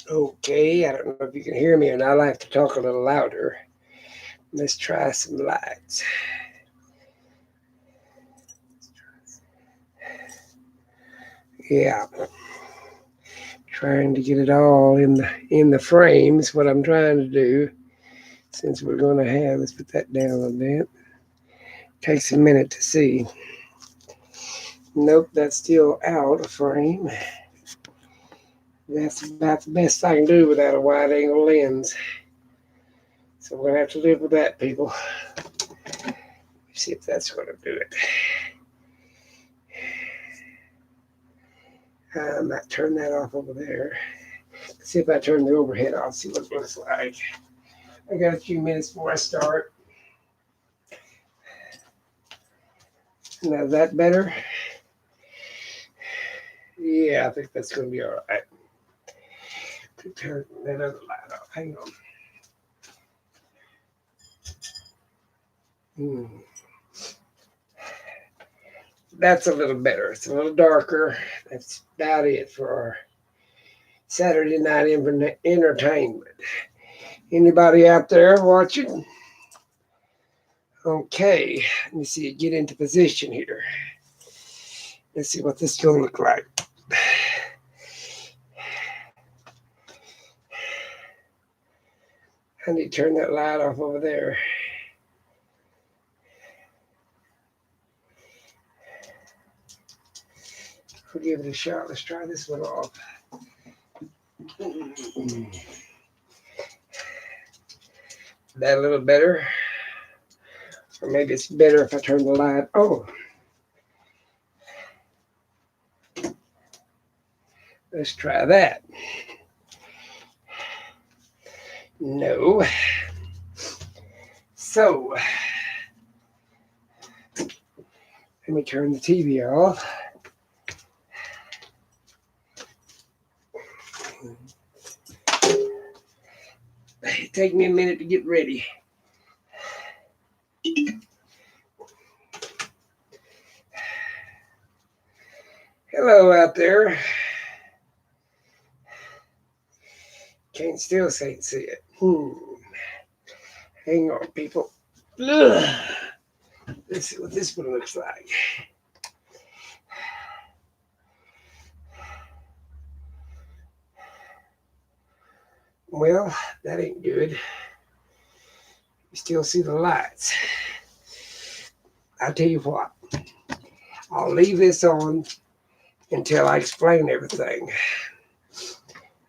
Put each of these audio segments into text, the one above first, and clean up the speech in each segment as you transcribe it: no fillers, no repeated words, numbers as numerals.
Okay, I don't know if you can hear me or not. I'll have to talk a little louder. Let's try some lights. Yeah, trying to get it all in the frames. What I'm trying to do, since we're going to have, let's put that down a bit. Takes a minute to see. Nope, that's still out of frame. That's about the best I can do without a wide angle lens. So we're gonna have to live with that, people. See if that's gonna do it. I might turn that off over there. See if I turn the overhead off, see what it looks like. I got a few minutes before I start. Now, is that better? Yeah, I think that's going to be all right. To turn that other light off. Hang on. That's a little better. It's a little darker. That's about it for our Saturday night entertainment. Anybody out there watching? Okay, let me see it get into position here. Let's see what this is going to look like. I need to turn that light off over there. We'll give it a shot. Let's try this one off. That a little better? Or maybe it's better if I turn the light on. Let's try that. No. So, let me turn the TV off. Take me a minute to get ready. Hello out there. Can't still see it. Hang on, people. Ugh. Let's see what this one looks like. Well, that ain't good. You still see the lights. I'll tell you what. I'll leave this on until I explain everything.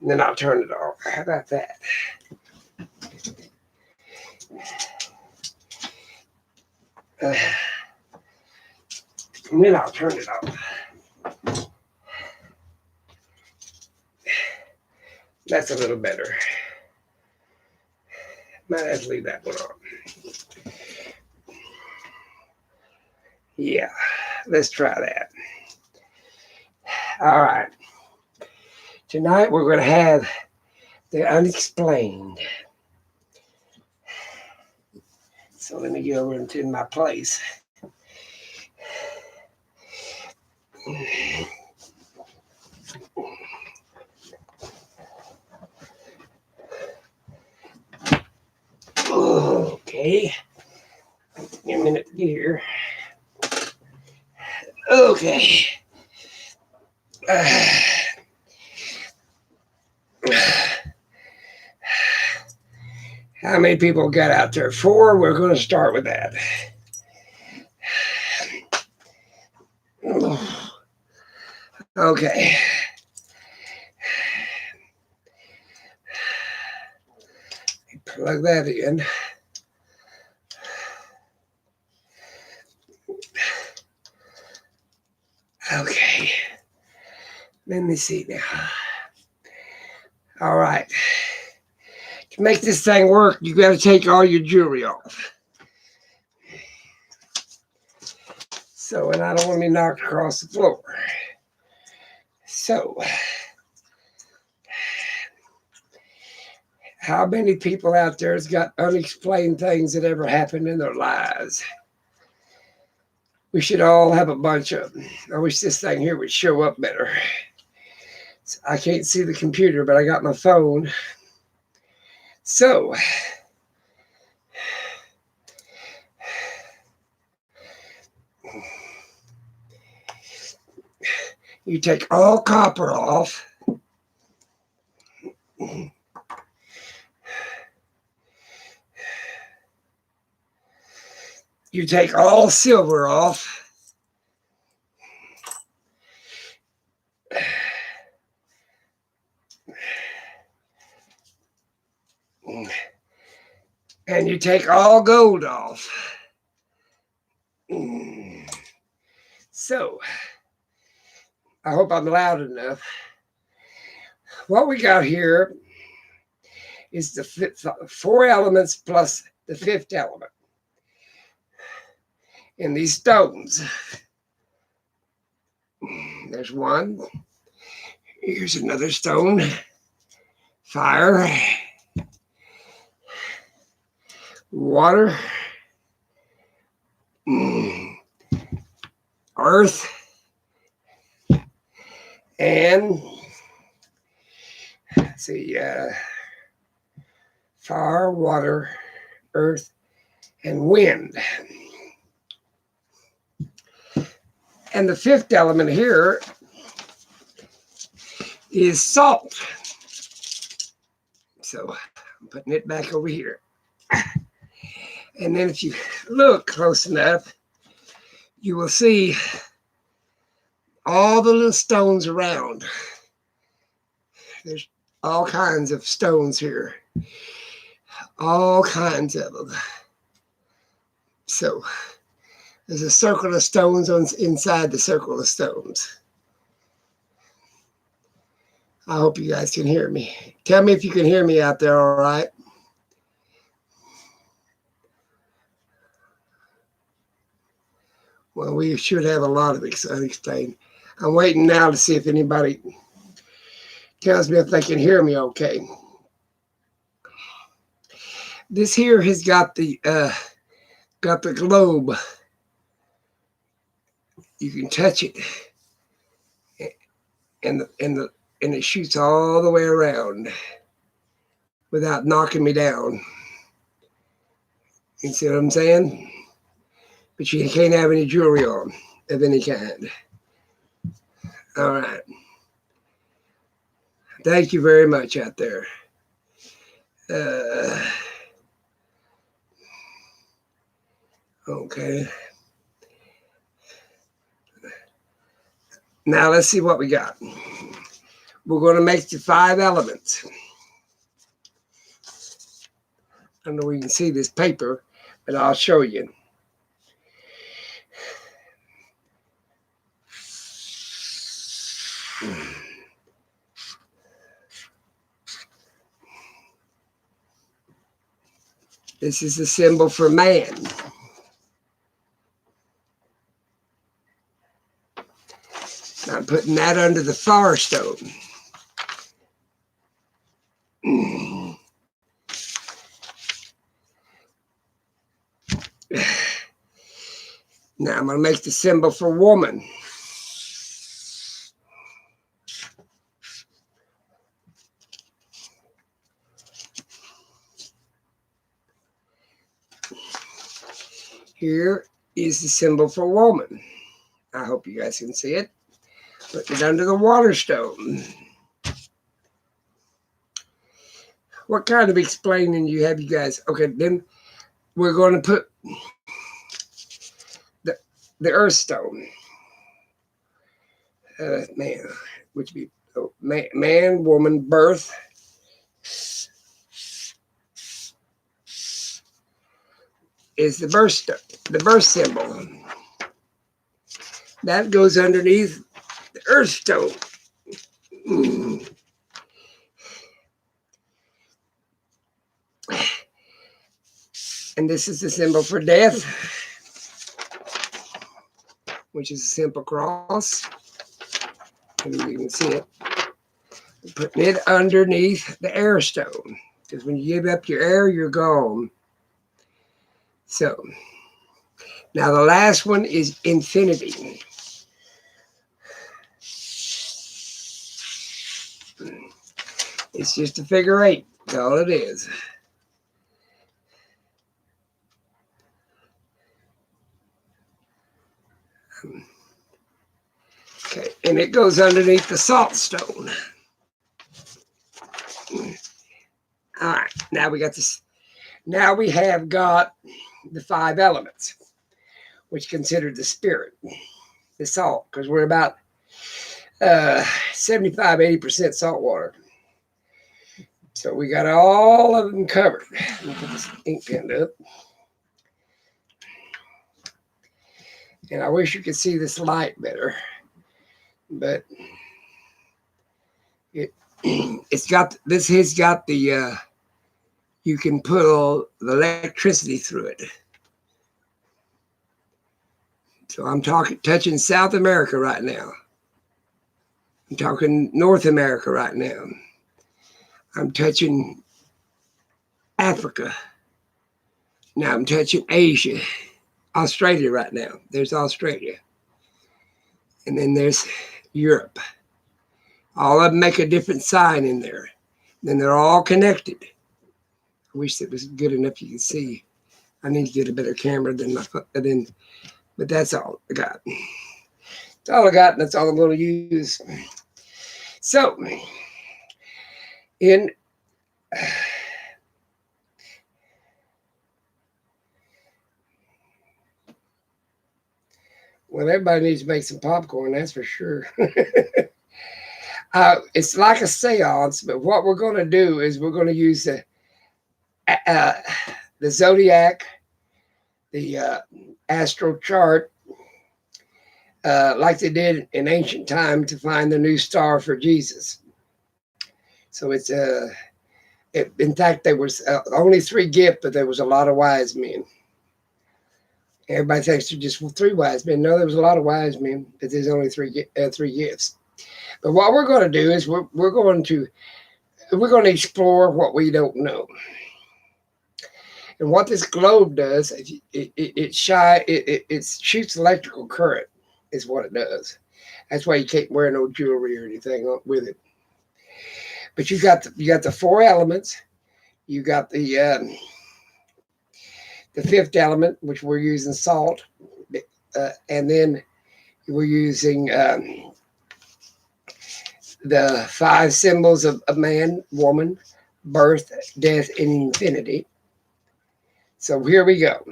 And then I'll turn it off. How about that? And then I'll turn it off. That's a little better. Might have to leave that one on. Yeah, let's try that. All right. Tonight we're going to have the unexplained. So let me get over into my place. Okay. Give me a minute to get here. Okay. How many people got out there? 4. We're going to start with that. Okay. plug that in. Okay. Let me see now. All right. To make this thing work, you got to take all your jewelry off. So, and I don't want to be knocked across the floor. So, how many people out there has got unexplained things that ever happened in their lives? We should all have a bunch of them. I wish this thing here would show up better. So I can't see the computer, but I got my phone. So, you take all copper off. You take all silver off. And you take all gold off. So, I hope I'm loud enough. What we got here is the four elements plus the fifth element in these stones. There's one. Here's another stone. Fire. Water. Earth. And let's see, fire, water, earth, and wind. And the fifth element here is salt. So I'm putting it back over here. And then if you look close enough, you will see all the little stones around. There's all kinds of stones here. All kinds of them. So there's a circle of stones inside the circle of stones. I hope you guys can hear me. Tell me if you can hear me out there, all right? Well, we should have a lot of unexplained. I'm waiting now to see if anybody tells me if they can hear me okay. This here has got the globe. You can touch it, and it shoots all the way around without knocking me down. You see what I'm saying? But you can't have any jewelry on of any kind. All right. Thank you very much out there. Okay. Now let's see what we got. We're going to make the 5 elements. I don't know if you can see this paper, but I'll show you. This is the symbol for man. I'm putting that under the fire stone. Now I'm going to make the symbol for woman. Here is the symbol for woman. I hope you guys can see it. Put it under the water stone. What kind of explaining do you have, you guys? Okay, then we're going to put the earth stone. Man, which would be man, woman, birth. is the birth symbol. That goes underneath the earth stone. And this is the symbol for death, which is a simple cross. Maybe you can see it. Putting it underneath the air stone. Because when you give up your air, you're gone. So, now the last one is infinity. It's just a figure 8. That's all it is. Okay, and it goes underneath the salt stone. All right, now we got this. Now we have got the 5 elements, which considered the spirit, the salt, because we're about 75-80% salt water. So we got all of them covered. Let me put this ink pen up. And I wish you could see this light better, but it's got, this has got the, you can put all the electricity through it. So I'm touching South America right now. I'm talking North America right now. I'm touching Africa. Now I'm touching Asia, Australia right now. There's Australia. And then there's Europe. All of them make a different sign in there. Then they're all connected. I wish it was good enough you could see. I need to get a better camera than my phone. But that's all I got. That's all I got, and that's all I'm going to use. So, well, everybody needs to make some popcorn, that's for sure. It's like a seance, but what we're going to do is we're going to use the zodiac, the astral chart, like they did in ancient time to find the new star for Jesus. So it's in fact, there was only 3 gifts, but there was a lot of wise men. Everybody thinks there's just 3 wise men. No, there was a lot of wise men, but there's only 3 gifts. But what we're going to do is we're going to explore what we don't know. And what this globe does, it shoots electrical current, is what it does. That's why you can't wear no jewelry or anything with it. But you got the 4 elements. You got the 5th element, which we're using salt, and then we're using the 5 symbols of man, woman, birth, death, and infinity. So here we go.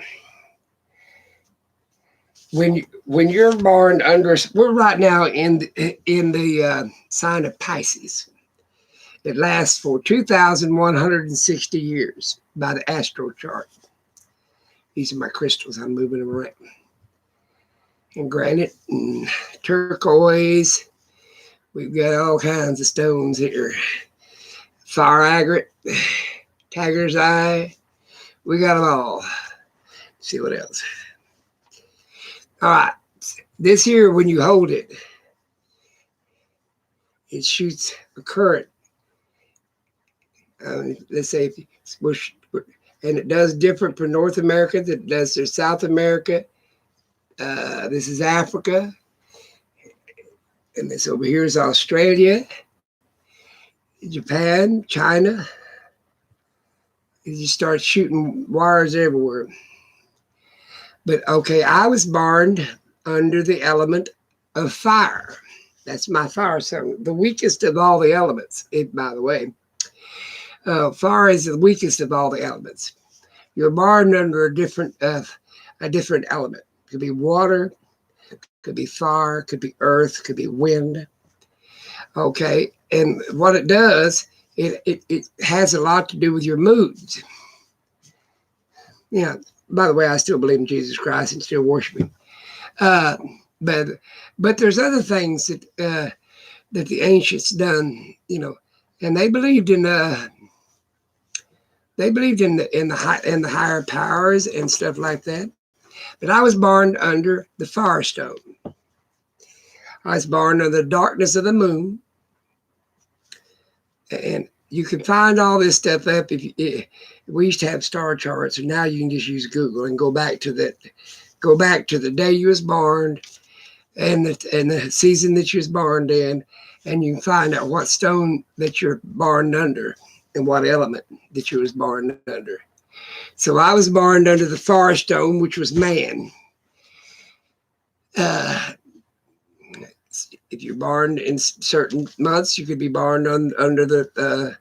When you're born under, we're right now in the sign of Pisces. It lasts for 2,160 years by the astral chart. These are my crystals. I'm moving them around. And granite and turquoise. We've got all kinds of stones here. Fire agate, tiger's eye. We got them all. Let's see what else. All right. This here, when you hold it, it shoots a current. Let's say, and it does different for North America than it does for South America. This is Africa. And this over here is Australia, Japan, China. You start shooting wires everywhere. But okay, I was born under the element of fire. That's my fire sign, the weakest of all the elements, by the way. Fire is the weakest of all the elements. You're born under a different element. It could be water, could be fire, could be earth, could be wind. Okay, and what it does, it has a lot to do with your moods. Yeah, by the way, I still believe in Jesus Christ and still worship Him. Uh, but but there's other things that the ancients done, and they believed in the higher powers and stuff like that. But I was born under the firestone. I was born under the darkness of the moon, and you can find all this stuff up. We used to have star charts, and now you can just use Google and go back to that. Go back to the day you was born, and the season that you was born in, and you can find out what stone that you're born under and what element that you was born under. So I was born under the firestone, which was man. Uh, if you're born in certain months, you could be born under the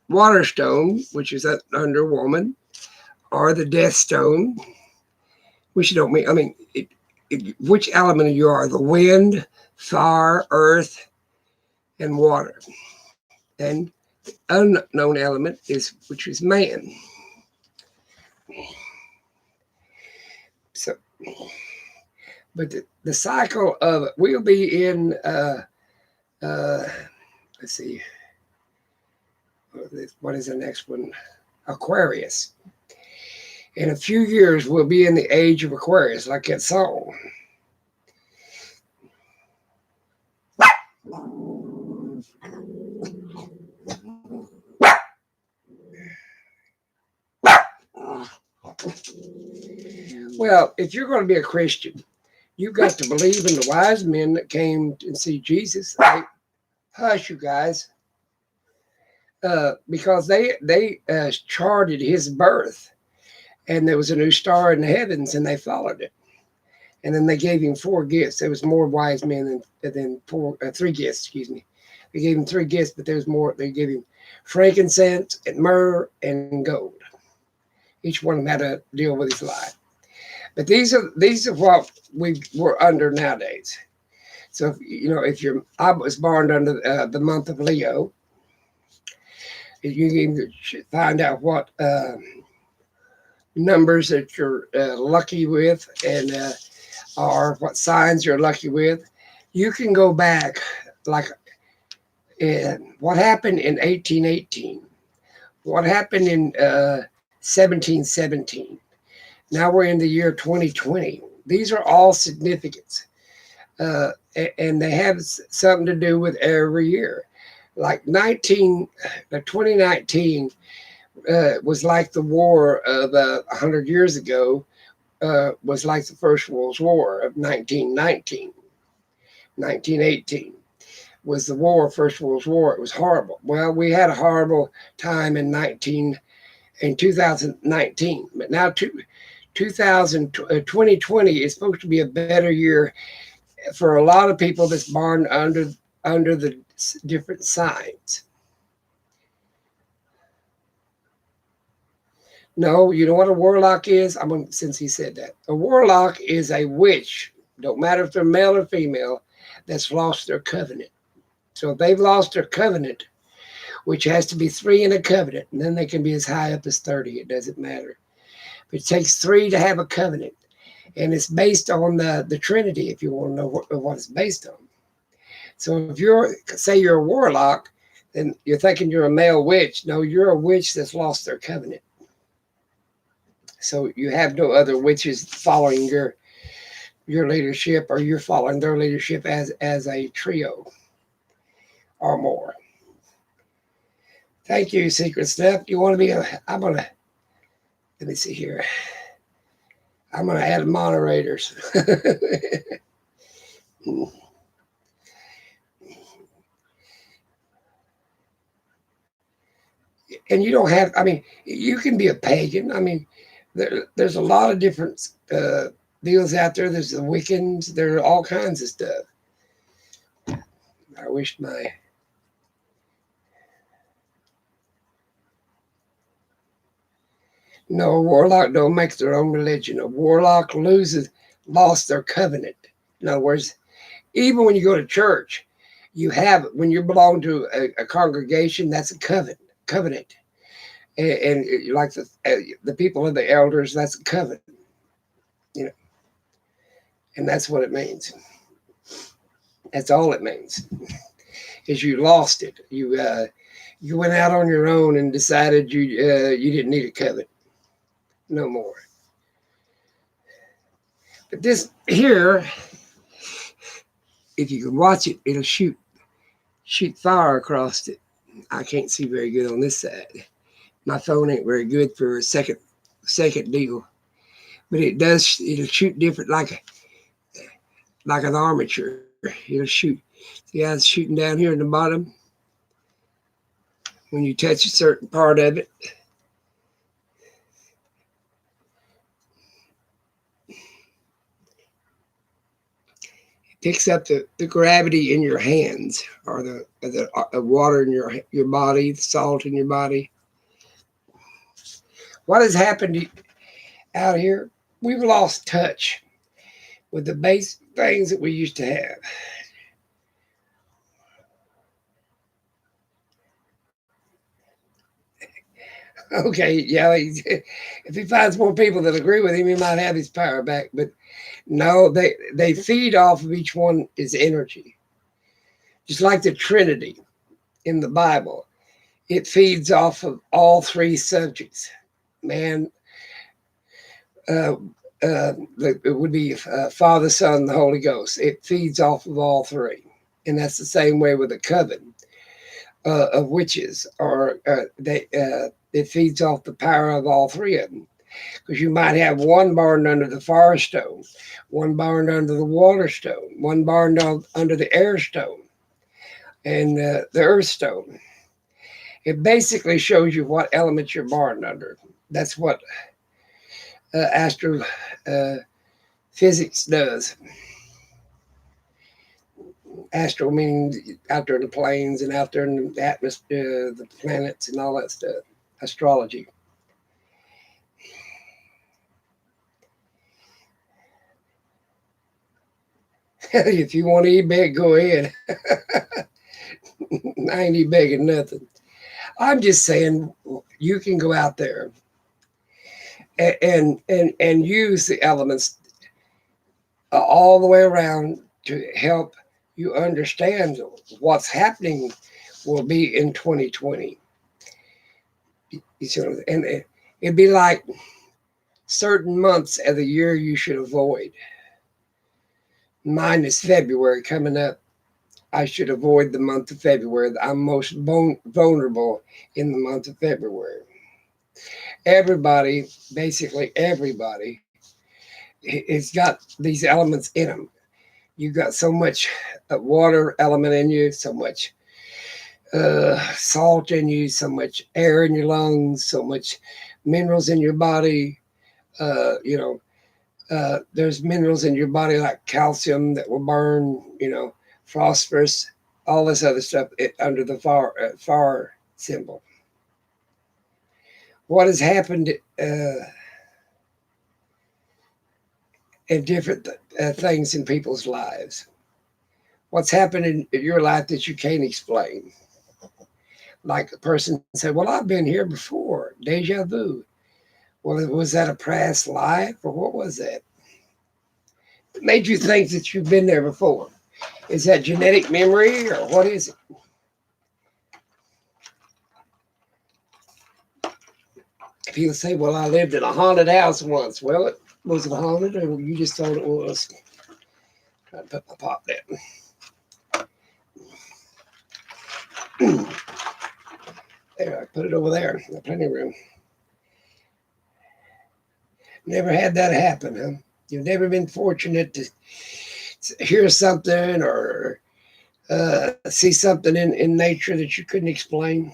water stone, which is under woman, or the death stone, which you don't mean. I mean, which element you are? The wind, fire, earth, and water. And the unknown element which is man. So, but the cycle of we'll be in. Let's see. What is the next one? Aquarius. In a few years, we'll be in the age of Aquarius, like that song. Well, if you're going to be a Christian, you've got to believe in the wise men that came and see Jesus. Hush, you guys. Because they charted his birth, and there was a new star in the heavens, and they followed it. And then they gave him 4 gifts. There was more wise men than 3 gifts. Excuse me. They gave him 3 gifts, but there was more. They gave him frankincense and myrrh and gold. Each one of them had to deal with his life. But these are what we're under nowadays. So I was born under the month of Leo. You can find out what numbers that you're lucky with, and or what signs you're lucky with. You can go back, like what happened in 1818, what happened in 1717. Now we're in the year 2020. These are all significant, and they have something to do with every year. Like 2019 was like the war of 100 years ago, was like the First World War of 1919. 1918 was the war, First World War. It was horrible. Well, we had a horrible time in 2019, but now 2020 is supposed to be a better year for a lot of people that's born under the different signs. No, you know what a warlock is? Since he said that. A warlock is a witch, don't matter if they're male or female, that's lost their covenant. So if they've lost their covenant, which has to be 3 in a covenant, and then they can be as high up as 30. It doesn't matter. But it takes 3 to have a covenant. And it's based on the Trinity, if you want to know what it's based on. So if say you're a warlock, then you're thinking you're a male witch. No, you're a witch that's lost their covenant. So you have no other witches following your leadership, or you're following their leadership as a trio or more. Thank you, Secret Stuff. You want to be let me see here. I'm going to add moderators. And you don't have, you can be a pagan. There's a lot of different deals out there. There's the Wiccans. There are all kinds of stuff. I wish No, a warlock don't make their own religion. A warlock lost their covenant. In other words, even when you go to church, when you belong to a congregation, that's a covenant. and like the people of the elders, that's a covenant, you know, and that's what it means. That's all it means. Is you lost it. You went out on your own and decided you didn't need a covenant no more. But this here, if you can watch it, it'll shoot fire across it. I can't see very good on this side. My phone ain't very good for a second deal, but it does. It'll shoot different, like an armature. It'll shoot. See how it's shooting down here in the bottom when you touch a certain part of it. It picks up the gravity in your hands, or the water in your body, the salt in your body. What has happened out here? We've lost touch with the basic things that we used to have. Okay, yeah, if he finds more people that agree with him, he might have his power back. But no, they feed off of each one is energy, just like the Trinity in the Bible. It feeds off of all three subjects: man, uh, it would be Father, Son, the Holy Ghost. It feeds off of all three, and that's the same way with the coven of witches, or it feeds off the power of all three of them. Because you might have one burned under the fire stone, one burned under the water stone, one burned under the air stone, and the earth stone. It basically shows you what element you're burned under. That's what astrophysics does. Astro meaning out there in the planes and out there in the atmosphere, the planets and all that stuff. Astrology. If you want to eat big, go ahead. I ain't eat begging nothing. I'm just saying you can go out there and use the elements all the way around to help you understand what's happening will be in 2020. And it'd be like certain months of the year you should avoid. Mine is February coming up. I should avoid the month of February. I'm most vulnerable in the month of February. Everybody, basically everybody, has got these elements in them. You've got so much water element in you, so much salt in you, so much air in your lungs, so much minerals in your body. There's minerals in your body like calcium that will burn, phosphorus, all this other stuff under the fire symbol. What has happened in different things in people's lives? What's happened in your life that you can't explain? Like a person said, well, I've been here before, deja vu. Well, was that a past life or what was that? It made you think that you've been there before. Is that genetic memory or what is it? People say, well, I lived in a haunted house once. Well, was it haunted or you just thought it was? Trying to put my pop down. There, I put it over there in the plenty room. Never had that happen, huh? You've never been fortunate to hear something or see something in nature that you couldn't explain.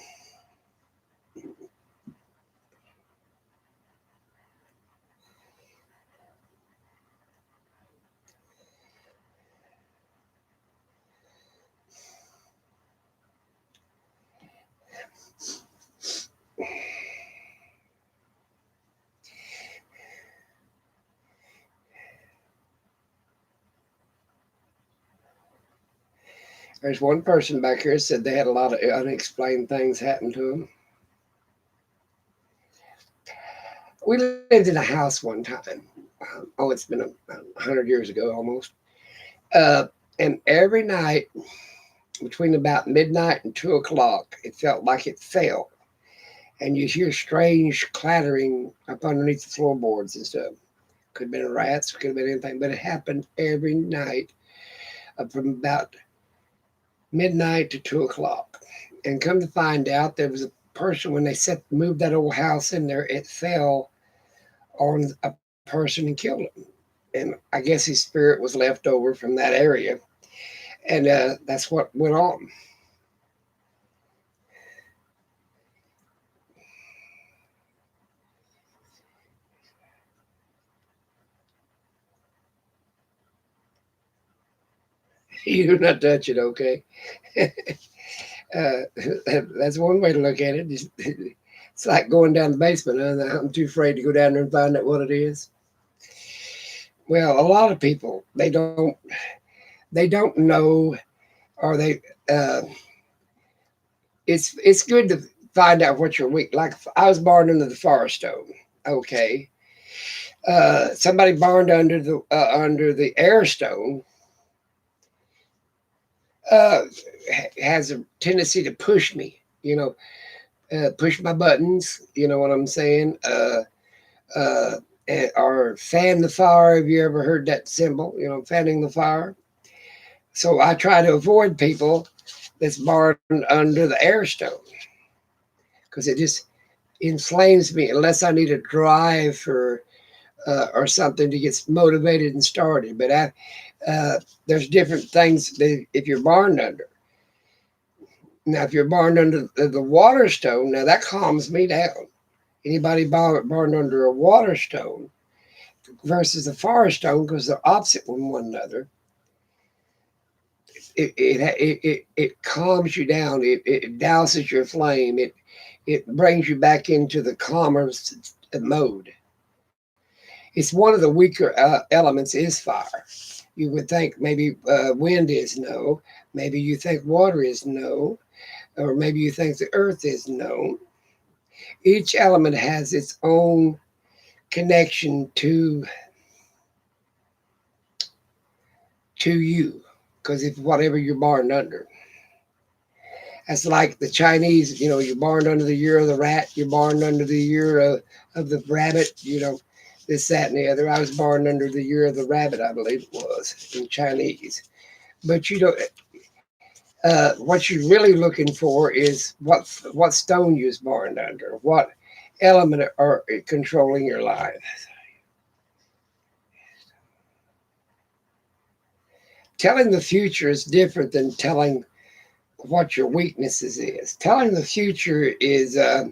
There's one person back here said they had a lot of unexplained things happen to them. We lived in a house one time. Oh, it's been 100 years ago almost. Uh, and every night between about midnight and 2 o'clock, it felt like it fell. And you hear strange clattering up underneath the floorboards and stuff. Could have been rats, could have been anything, but it happened every night from about midnight to 2 o'clock. And come to find out, there was a person when they moved that old house in there, it fell on a person and killed him. And I guess his spirit was left over from that area, and that's what went on. You do not touch it, okay? uh, that's one way to look at it. It's like going down the basement. I'm too afraid to go down there and find out what it is. Well, a lot of people they don't know, or they uh, it's good to find out what you're weak. Like I was born under the fire stove. Okay, somebody born under the air stone uh, has a tendency to push me. Push my buttons. You know what I'm saying? Uh, or fan the fire. Have you ever heard that symbol? Fanning the fire. So I try to avoid people that's born under the air stone because it just inflames me unless I need a drive or something to get motivated and started. But there's different things that if you're born under. Now, if you're born under the water stone, now that calms me down. Anybody born under a water stone versus a fire stone, because they're opposite one another, it calms you down. It douses your flame. It brings you back into the calmer mode. It's one of the weaker elements is fire. You would think maybe wind is no, maybe you think water is no, or maybe you think the earth is no. Each element has its own connection to you, because if whatever you're born under. That's like the Chinese, you're born under the year of the rat, you're born under the year of the rabbit, this, that, and the other. I was born under the year of the rabbit, I believe it was, in Chinese. But what you're really looking for is what stone you was born under, what element are controlling your life. Telling the future is different than telling what your weaknesses is. Telling the future is uh,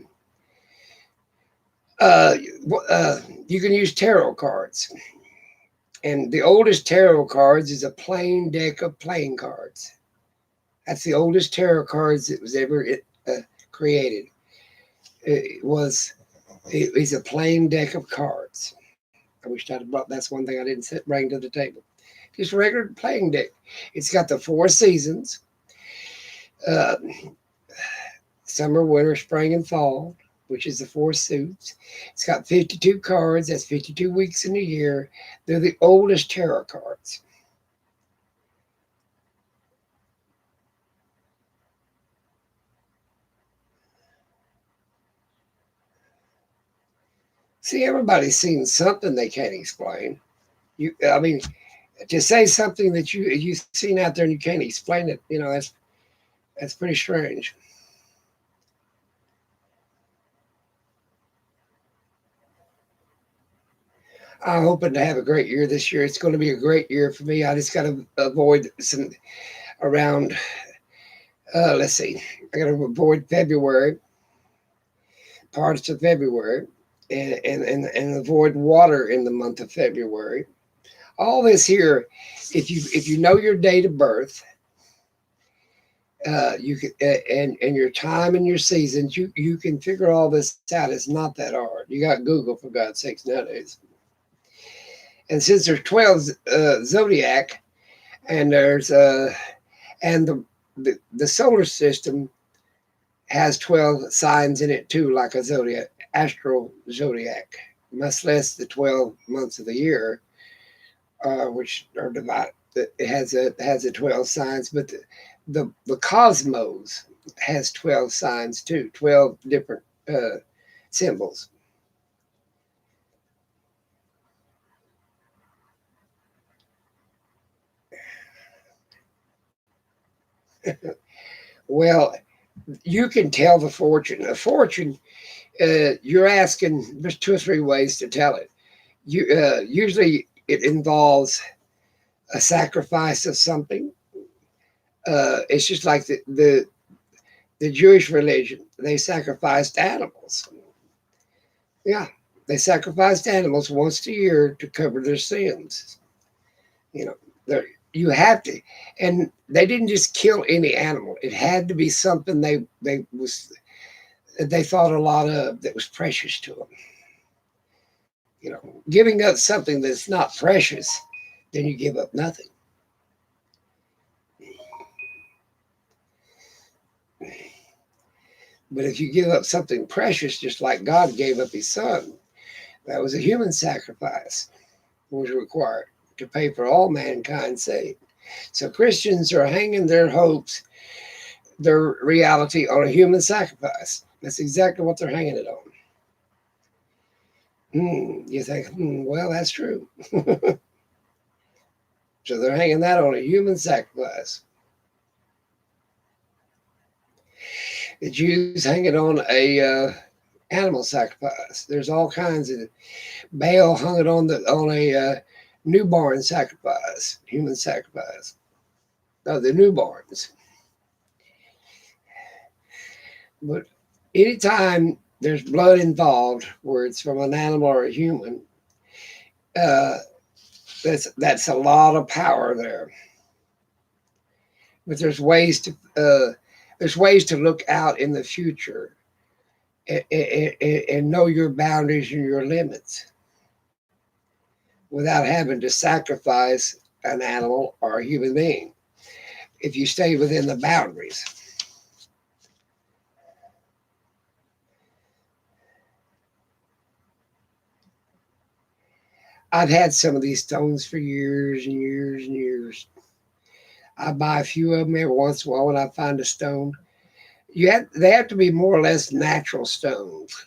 uh, you can use tarot cards, and the oldest tarot cards is a plain deck of playing cards. That's the oldest tarot cards that was ever created. It's a plain deck of cards. I wish I'd have brought. That's one thing I didn't bring to the table. Just a regular playing deck. It's got the four seasons: uh, summer, winter, spring, and fall, which is the four suits. It's got 52 cards. That's 52 weeks in a year. They're the oldest tarot cards. See, everybody's seen something they can't explain. I mean, to say something that you've seen out there and you can't explain it, that's pretty strange. I'm hoping to have a great year this year. It's going to be a great year for me. I just got to avoid some around. Let's see. I got to avoid February, parts of February, and avoid water in the month of February. All this here, if you know your date of birth, you can and your time and your seasons, you can figure all this out. It's not that hard. You got Google, for God's sakes, nowadays. And since there's 12 zodiac, and there's and the solar system has 12 signs in it too, like a zodiac, astro zodiac. much less the 12 months of the year, which are divided. It has a 12 signs, but the cosmos has 12 signs too, 12 different symbols. Well, you can tell the fortune. A fortune, you're asking. There's two or three ways to tell it. Usually it involves a sacrifice of something. It's just like the Jewish religion. They sacrificed animals. Yeah, they sacrificed animals once a year to cover their sins. You know, you have to, and they didn't just kill any animal. It had to be something they thought a lot of that was precious to them. Giving up something that's not precious, then you give up nothing. But if you give up something precious, just like God gave up his son, that was a human sacrifice was required to pay for all mankind's sake. So Christians are hanging their hopes, their reality on a human sacrifice. That's exactly what they're hanging it on. You think, well, that's true. So they're hanging that on a human sacrifice. The Jews hang it on a animal sacrifice. There's all kinds of. Baal hung it on a newborn sacrifice, human sacrifice. No, the newborns. But anytime there's blood involved, where it's from an animal or a human, uh, that's a lot of power there. But there's ways to look out in the future and know your boundaries and your limits without having to sacrifice an animal or a human being if you stay within the boundaries. I've had some of these stones for years and years and years. I buy a few of them every once in a while when I find a stone. They have to be more or less natural stones,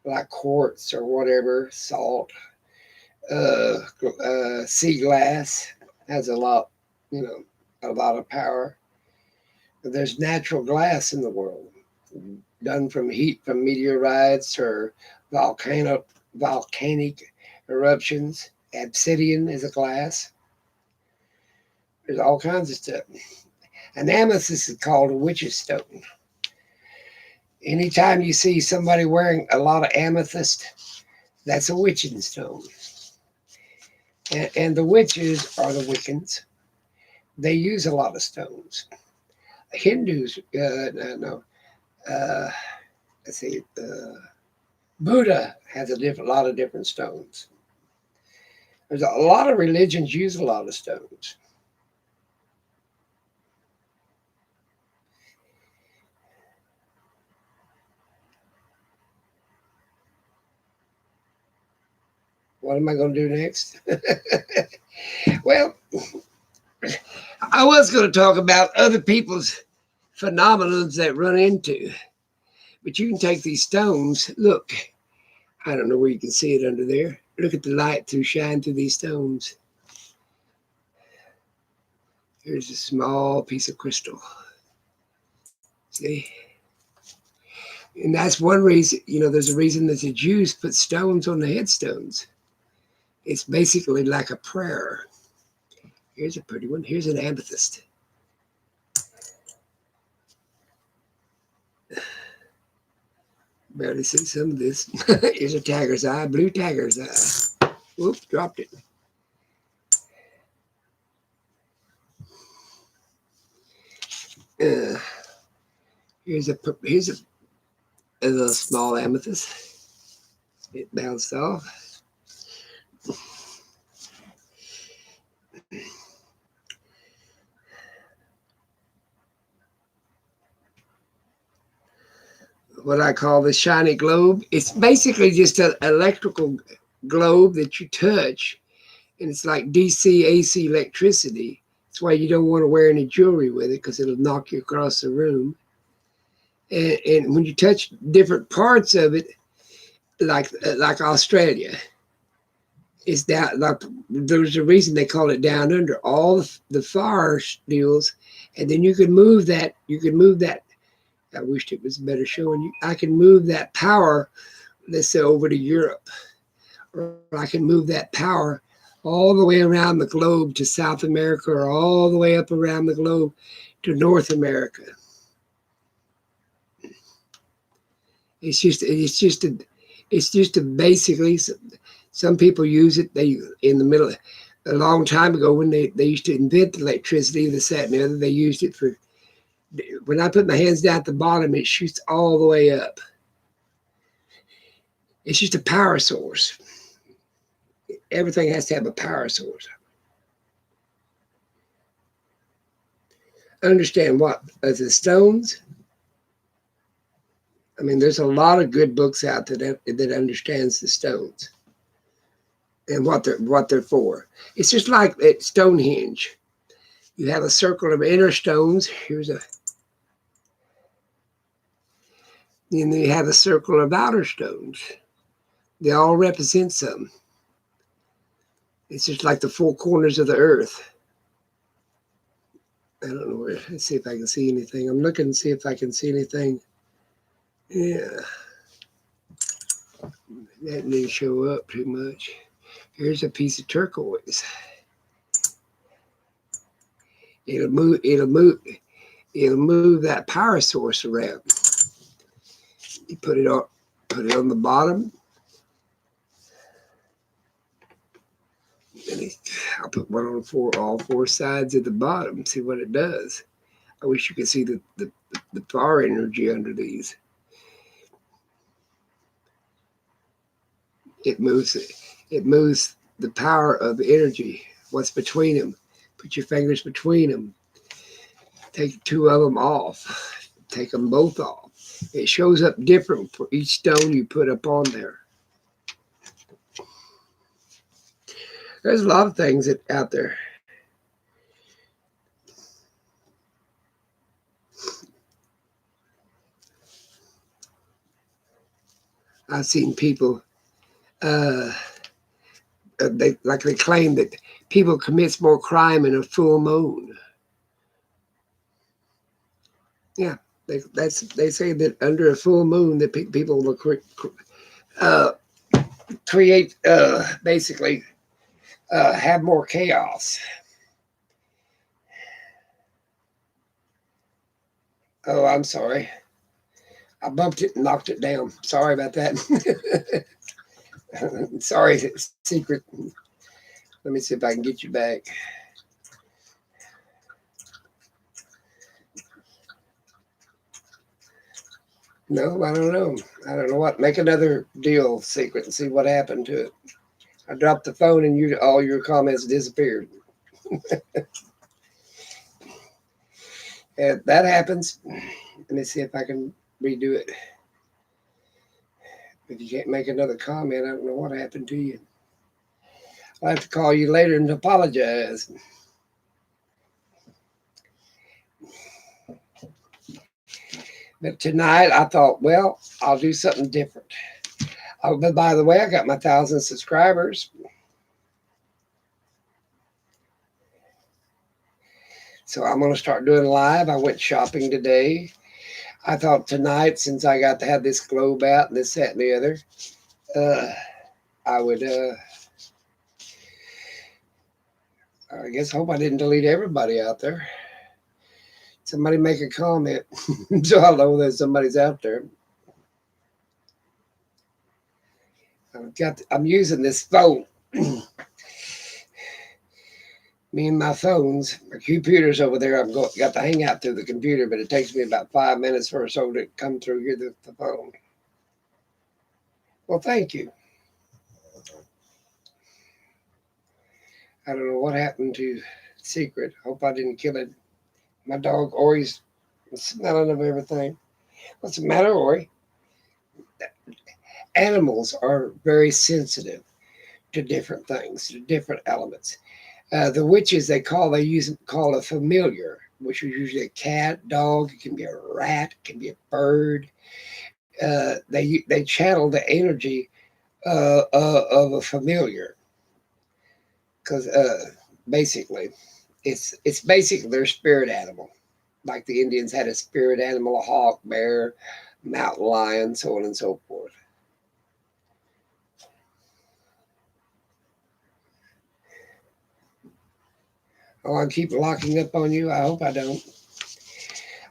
like quartz or whatever, salt, sea glass has a lot of power. But there's natural glass in the world, done from heat from meteorites or volcanic eruptions. Obsidian is a glass. There's all kinds of stuff. An amethyst is called a witch's stone. Anytime you see somebody wearing a lot of amethyst, that's a witching stone. And the witches are the Wiccans. They use a lot of stones. Hindus, no, let's see, Buddha has lot of different stones. There's a lot of religions use a lot of stones. What am I going to do next? Well, I was going to talk about other people's phenomena that run into, but you can take these stones. Look, I don't know where you can see it under there. Look at the light shine through these stones. Here's a small piece of crystal. See? And that's one reason, there's a reason that the Jews put stones on the headstones. It's basically like a prayer. Here's a pretty one. Here's an amethyst. Barely see some of this. Here's a tiger's eye, blue tiger's eye. Whoop, dropped it. Uh, here's a little small amethyst. It bounced off. what I call the shiny globe. It's basically just an electrical globe that you touch, and it's like DC AC electricity. That's why you don't want to wear any jewelry with it because it'll knock you across the room. And when you touch different parts of it, like Australia, it's down. Like there's a reason they call it down under. All the fire deals, and then you can move that. You can move that. I wished it was better showing you. I can move that power, let's say, over to Europe, or I can move that power all the way around the globe to South America, or all the way up around the globe to North America. It's just a basically. Some people use it. They in the middle. A long time ago, when they used to invent electricity, this, that, and the other, they used it for. When I put my hands down at the bottom, it shoots all the way up. It's just a power source. Everything has to have a power source. Understand what? As the stones, I mean, there's a lot of good books out there that understands the stones and what they're for. It's just like at Stonehenge. You have a circle of inner stones. And then you have a circle of outer stones. They all represent something. It's just like the four corners of the earth. I don't know where. Let's see if I can see anything. I'm looking to see if I can see anything. Yeah. That didn't show up too much. Here's a piece of turquoise. It'll move that power source around. You put it on the bottom. And I'll put one on all four sides at the bottom. See what it does. I wish you could see the power energy under these. It moves the power of the energy. What's between them? Put your fingers between them. Take two of them off. Take them both off. It shows up different for each stone you put up on there. There's a lot of things out there. I've seen people, they claim that people commits more crime in a full moon. Yeah, they say that under a full moon that people will create basically have more chaos. Oh, I'm sorry. I bumped it and knocked it down. Sorry about that. Sorry, secret. Let me see if I can get you back. No, I don't know. I don't know what. Make another deal, secret, and see what happened to it. I dropped the phone and all your comments disappeared. And that happens. Let me see if I can redo it. If you can't make another comment, I don't know what happened to you. I'll have to call you later and apologize. But tonight I thought, well, I'll do something different. Oh, but by the way, I got my 1,000 subscribers. So I'm going to start doing live. I went shopping today. I thought tonight, since I got to have this globe out and this, that, and the other, I would, I guess, hope I didn't delete everybody out there. Somebody make a comment so I'll know that somebody's out there. I'm using this phone. Me and my phones, my computer's over there. I've got the hangout through the computer, but it takes me about 5 minutes or so to come through here the phone. Well, thank you. I don't know what happened to Secret. Hope I didn't kill it. My dog Ori's smelling of everything. What's the matter, Ori? animals are very sensitive to different things, to different elements. The witches call a familiar, which is usually a cat, dog. It can be a rat, it can be a bird. They channel the energy of a familiar because basically it's basically their spirit animal. Like the Indians had a spirit animal, a hawk, bear, mountain lion, so on and so forth. Oh, I keep locking up on you. I hope I don't.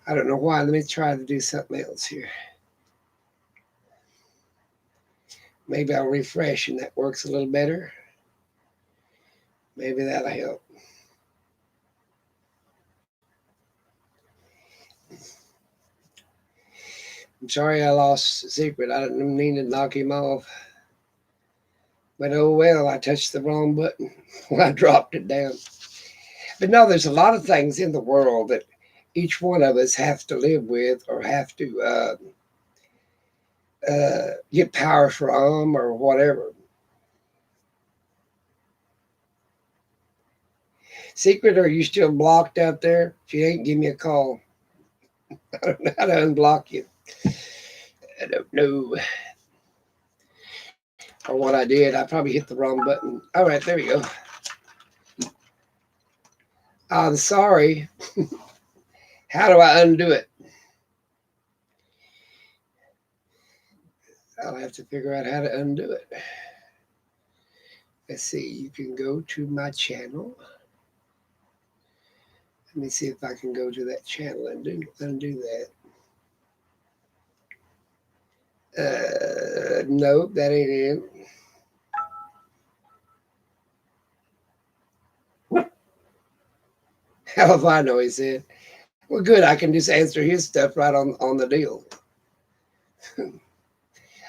I don't know why. Let me try to do something else here. Maybe I'll refresh and that works a little better. Maybe that'll help. I'm sorry I lost Secret. I didn't mean to knock him off. But oh well, I touched the wrong button when I dropped it down. But no, there's a lot of things in the world that each one of us have to live with or have to get power from or whatever. Secret, are you still blocked out there? If you ain't, give me a call. I don't know how to unblock you. I don't know. Or what I did. I probably hit the wrong button. All right, there we go. I'm sorry. How do I undo it? I'll have to figure out how to undo it. Let's see. You can go to my channel. Let me see if I can go to that channel and undo that. Nope, that ain't it. How if I know, he said. Well, good. I can just answer his stuff right on the deal.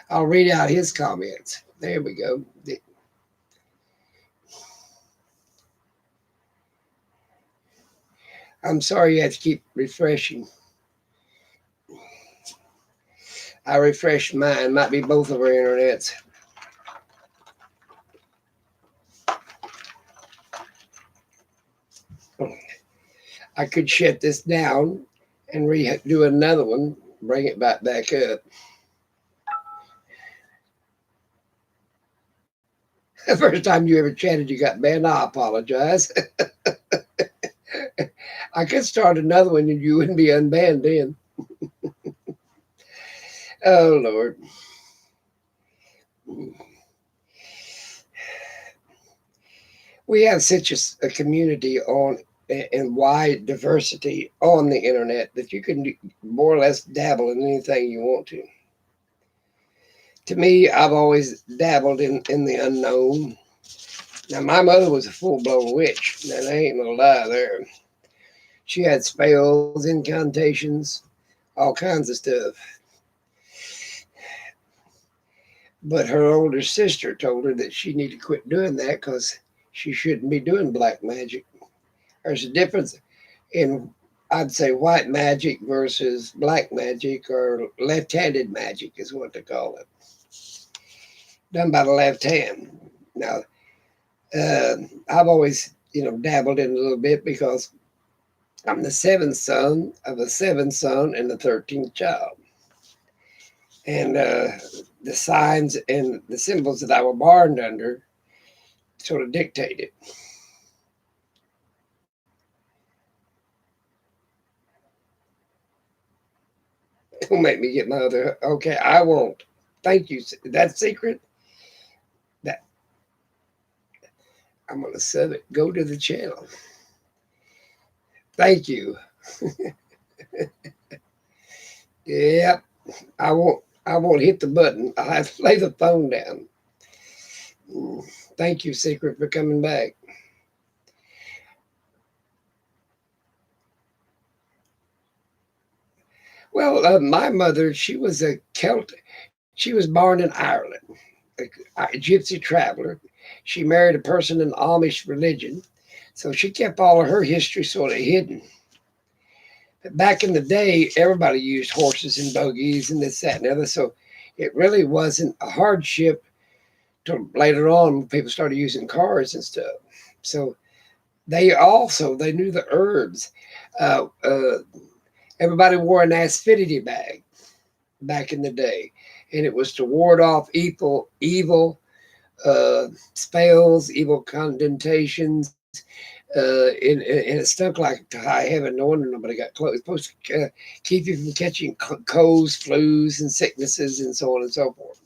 I'll read out his comments. There we go. I'm sorry you have to keep refreshing. I refreshed mine. Might be both of our internets. I could shut this down and redo another one, bring it back up. The first time you ever chatted, you got banned. I apologize. I could start another one and you wouldn't be unbanned then. Oh, Lord. We have such a community on and wide diversity on the internet that you can more or less dabble in anything you want to. To me, I've always dabbled in the unknown. Now, my mother was a full-blown witch. Now, there ain't no lie there. She had spells, incantations, all kinds of stuff. But her older sister told her that she needed to quit doing that because she shouldn't be doing black magic. There's a difference in, I'd say, white magic versus black magic, or left-handed magic is what they call it. Done by the left hand. Now, I've always, dabbled in a little bit because I'm the seventh son of a seventh son and the 13th child. And the signs and the symbols that I was born under sort of dictated. Don't make me get my other. Okay, I won't. Thank you. That's secret. That I'm gonna sub it. Go to the channel. Thank you. Yep. I won't. I won't hit the button. I'll have to lay the phone down. Thank you, Secret, for coming back. Well, my mother, she was a Celt. She was born in Ireland, a gypsy traveler. She married a person in Amish religion, so she kept all of her history sort of hidden. But back in the day, everybody used horses and buggies and this, that, and the other. So It really wasn't a hardship till later on when people started using cars and stuff. So they knew the herbs. Uh, uh, Everybody wore an acidity bag back in the day, and it was to ward off evil spells, evil condentations, and it stunk like to high heaven. No wonder nobody got close. It's supposed to keep you from catching colds, flus, and sicknesses, and so on and so forth.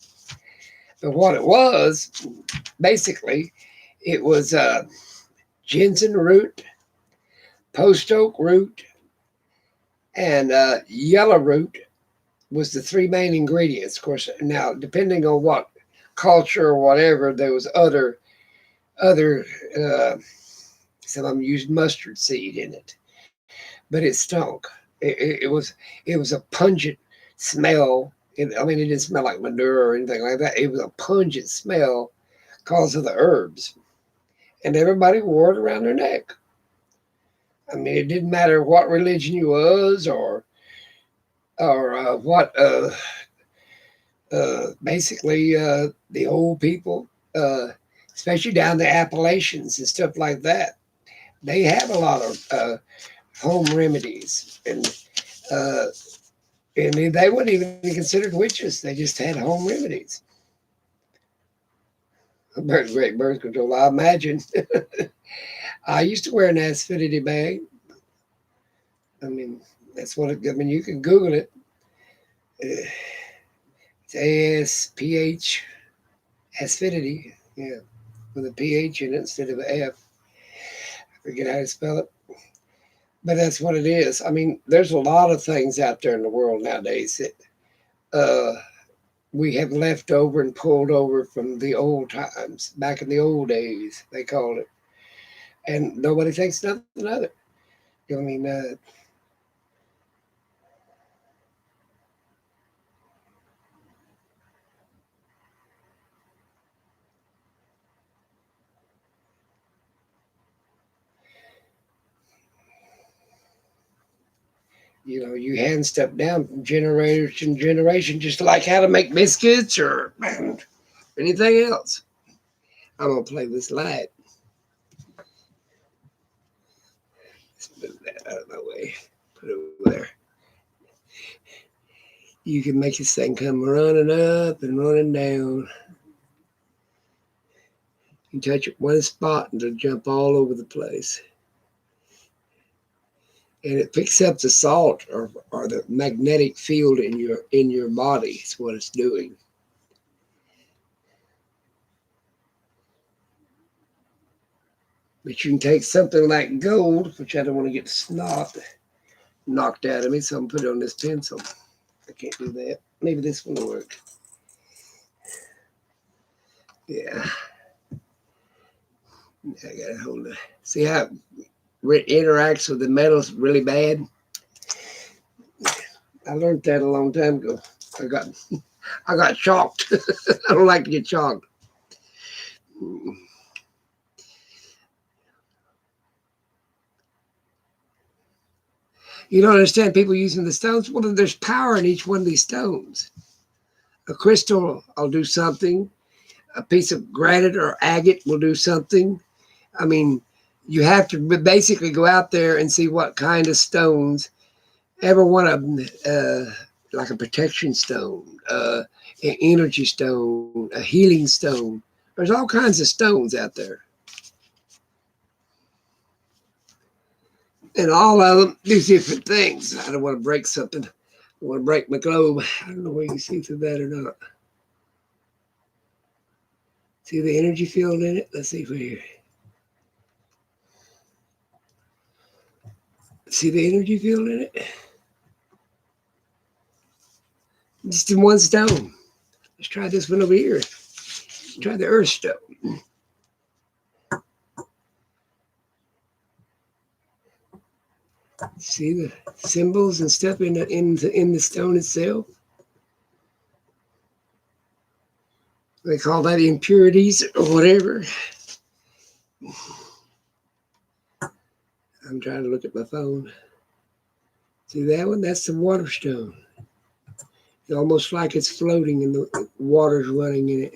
But what it was, basically, it was ginseng root, post oak root, and yellow root was the three main ingredients. Of course, now depending on what culture or whatever, there was other. Some of them used mustard seed in it, but it stunk. It was a pungent smell. I mean, it didn't smell like manure or anything like that. It was a pungent smell because of the herbs, and everybody wore it around their neck. I mean, it didn't matter what religion you was or what. Basically, the old people, uh, especially down the Appalachians and stuff like that, they have a lot of home remedies, uh, and they weren't even considered witches. They just had home remedies. Great birth control. I imagine. I used to wear an acidity bag. I mean, that's what I mean. You can Google it. It's ASPH, acidity. Yeah, with a PH in it instead of an F. I forget how to spell it. But that's what it is. I mean, there's a lot of things out there in the world nowadays that we have left over and pulled over from the old times, back in the old days, they called it. And nobody thinks nothing of it. I mean, you hand stuff down from generation to generation, just like how to make biscuits or anything else. I'm going to play this light. Let's move that out of my way. Put it over there. You can make this thing come running up and running down. You touch it one spot and it'll jump all over the place. And it picks up the salt or the magnetic field in your body. Is what it's doing. But you can take something like gold, which I don't want to get snot knocked out of me, so I'm gonna put it on this pencil. I can't do that. Maybe this one will work. Yeah, I gotta hold it. See how it interacts with the metals really bad. I learned that a long time ago. I got I got chalked. I don't like to get chalked. You don't understand people using the stones. Well, there's power in each one of these stones. A crystal will do something. A piece of granite or agate will do something. I mean, you have to basically go out there and see what kind of stones. Ever one of them, like a protection stone, an energy stone, a healing stone. There's all kinds of stones out there. And all of them do different things. I don't want to break something. I want to break my globe. I don't know where you can see through that or not. See the energy field in it? Let's see if we're here. See the energy field in it? Just in one stone. Let's try this one over here. Let's try the earth stone. See the symbols and stuff in the stone itself. They call that impurities or whatever. I'm trying to look at my phone. See that one? That's the water stone. It's almost like it's floating and the water's running in it.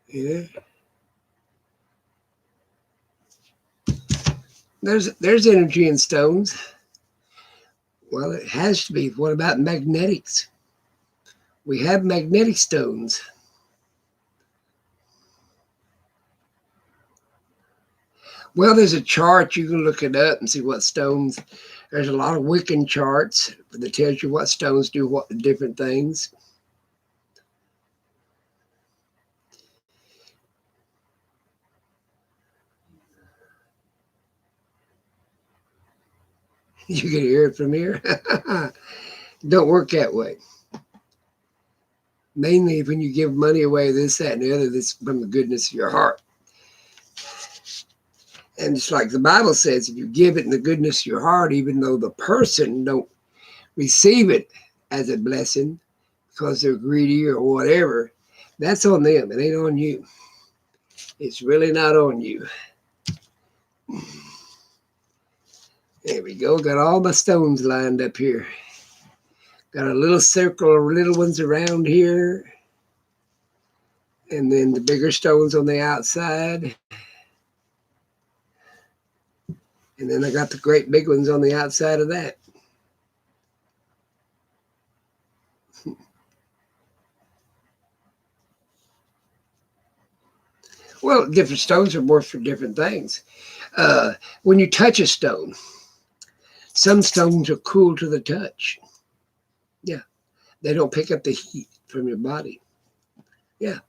Yeah. There's energy in stones. Well, it has to be. What about magnetics? We have magnetic stones. Well, there's a chart. You can look it up and see what stones. There's a lot of Wiccan charts that tells you what stones do what different things. You can hear it from here. Don't work that way. Mainly when you give money away, this, that, and the other, that's from the goodness of your heart. And it's like the Bible says, if you give it in the goodness of your heart, even though the person don't receive it as a blessing because they're greedy or whatever, that's on them. It ain't on you. It's really not on you. There we go. Got all my stones lined up here. Got a little circle of little ones around here. And then the bigger stones on the outside. And then I got the great big ones on the outside of that. Well, different stones are worth for different things. When you touch a stone, some stones are cool to the touch. Yeah. They don't pick up the heat from your body. Yeah.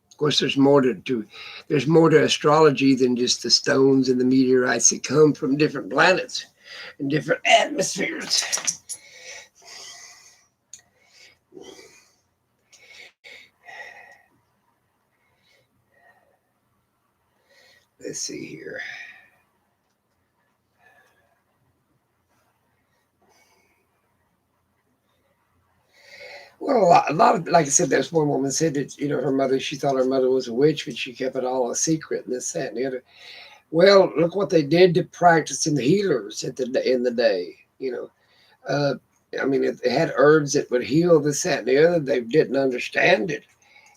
Of course, there's more to astrology than just the stones and the meteorites that come from different planets and different atmospheres. Let's see here. Well, a lot of, like I said, there's one woman said that, her mother, she thought her mother was a witch, but she kept it all a secret and this, that, and the other. Well, look what they did to practicing the healers in the day. Uh, I mean, if they had herbs that would heal this, that, and the other, they didn't understand it,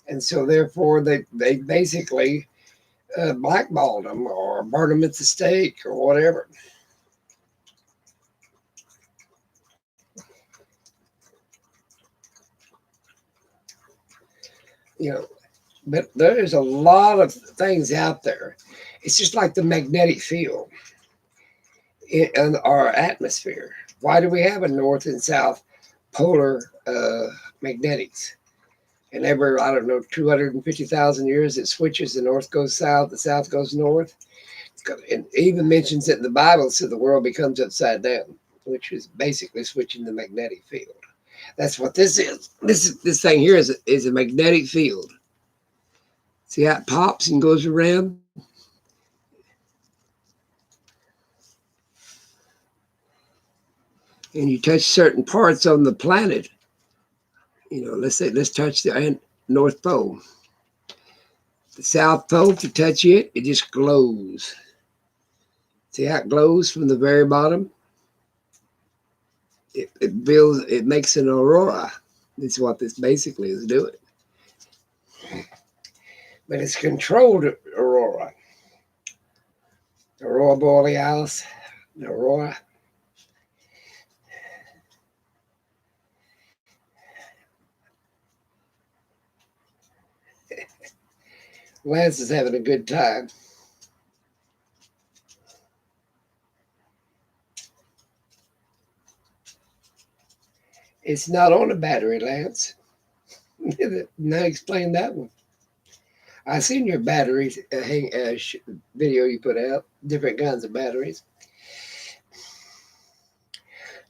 and so therefore they basically blackballed them or burned them at the stake or whatever. You know, but there's a lot of things out there. It's just like the magnetic field in our atmosphere. Why do we have a north and south polar magnetics? And every, I don't know, 250,000 years, it switches. The north goes south, the south goes north. And it even mentions it in the Bible, so the world becomes upside down, which is basically switching the magnetic field. That's what this is. This thing here is a magnetic field. See how it pops and goes around? And you touch certain parts on the planet. Let's touch the North Pole. The South Pole, if you touch it, it just glows. See how it glows from the very bottom? It makes an aurora. That's what this basically is doing. But it's controlled aurora. Aurora borealis, aurora. Lance is having a good time. It's not on a battery, Lance. Now explain that one. I seen your batteries video you put out, different kinds of batteries.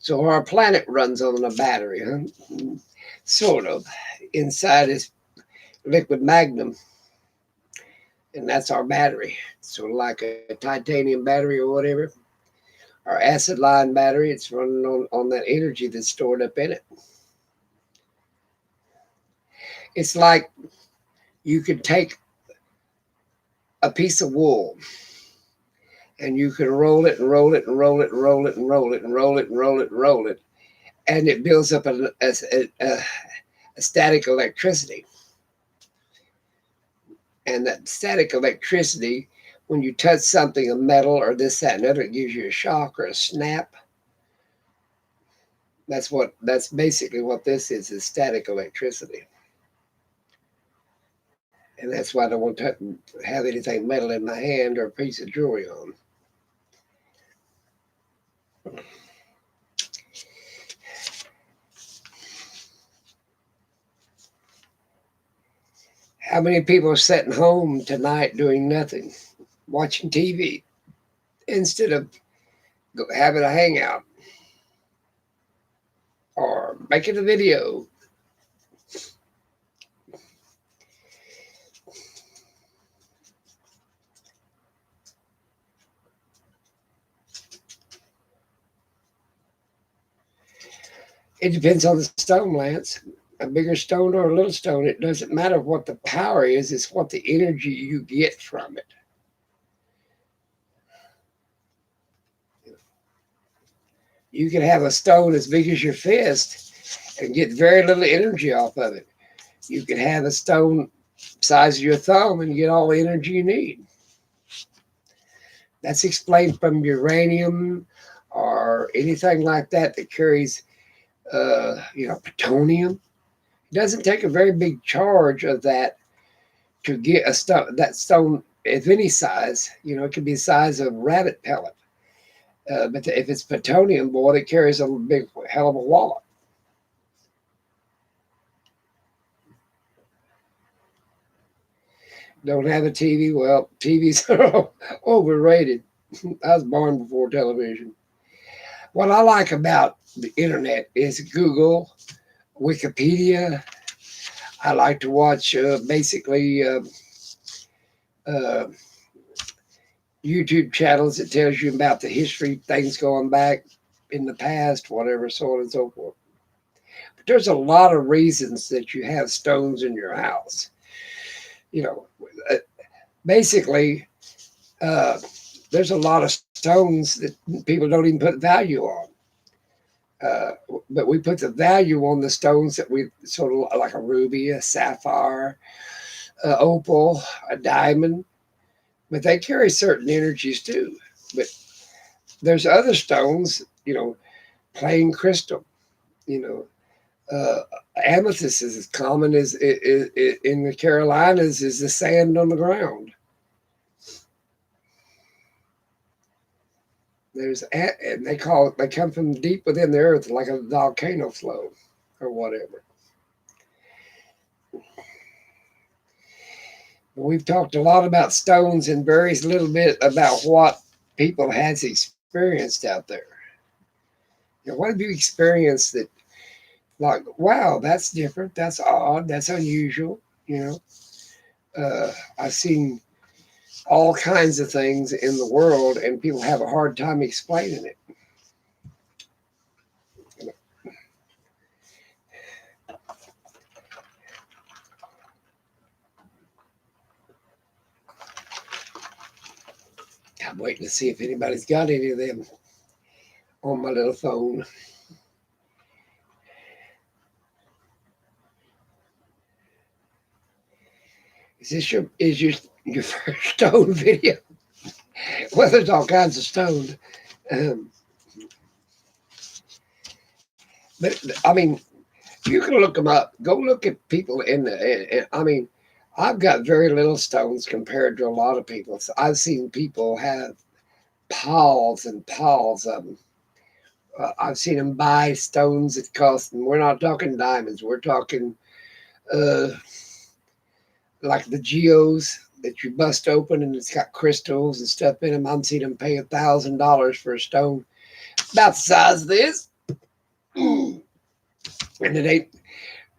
So our planet runs on a battery, huh? Sort of. Inside is liquid magnum, and that's our battery. So like a titanium battery or whatever, our acid line battery, it's running on that energy that's stored up in it. It's like you could take a piece of wool and you can roll it and roll it and roll it and roll it and roll it and roll it and roll it and roll it, and it builds up a static electricity. And that static electricity, when you touch something, a metal or this, that, and other, it gives you a shock or a snap. That's basically what this is static electricity. And that's why I don't want to have anything metal in my hand or a piece of jewelry on. How many people are sitting home tonight doing nothing, watching TV, instead of having a hangout or making a video? It depends on the stone, Lance. A bigger stone or a little stone, it doesn't matter what the power is, it's what the energy you get from it. You can have a stone as big as your fist and get very little energy off of it. You can have a stone size of your thumb and get all the energy you need. That's explained from uranium or anything like that that carries, plutonium. It doesn't take a very big charge of that to get a stone. That stone, of any size, it could be the size of a rabbit pellet. But if it's plutonium, boy, it carries a big hell of a wallop. Don't have a TV? Well, TVs are overrated. I was born before television. What I like about the internet is Google, Wikipedia. I like to watch basically YouTube channels that tells you about the history, things going back in the past, whatever, so on and so forth. But there's a lot of reasons that you have stones in your house. Basically, there's a lot of stones that people don't even put value on. But we put the value on the stones that we sort of like a ruby, a sapphire, opal, a diamond, but they carry certain energies too. But there's other stones, plain crystal, you know, amethyst is as common as in the Carolinas is the sand on the ground. And they come from deep within the earth, like a volcano flow or whatever. We've talked a lot about stones and very little bit about what people has experienced out there. What have you experienced that, like, wow, that's different, that's odd, that's unusual? I've seen all kinds of things in the world, and people have a hard time explaining it. I'm waiting to see if anybody's got any of them on my little phone. Is this your first stone video? Well, there's all kinds of stones. But I mean, you can look them up. Go look at people I've got very little stones compared to a lot of people. So I've seen people have piles and piles of them. I've seen them buy stones that cost them. We're not talking diamonds. We're talking like the geos that you bust open and it's got crystals and stuff in them. I've seen them pay $1,000 for a stone about the size of this. And they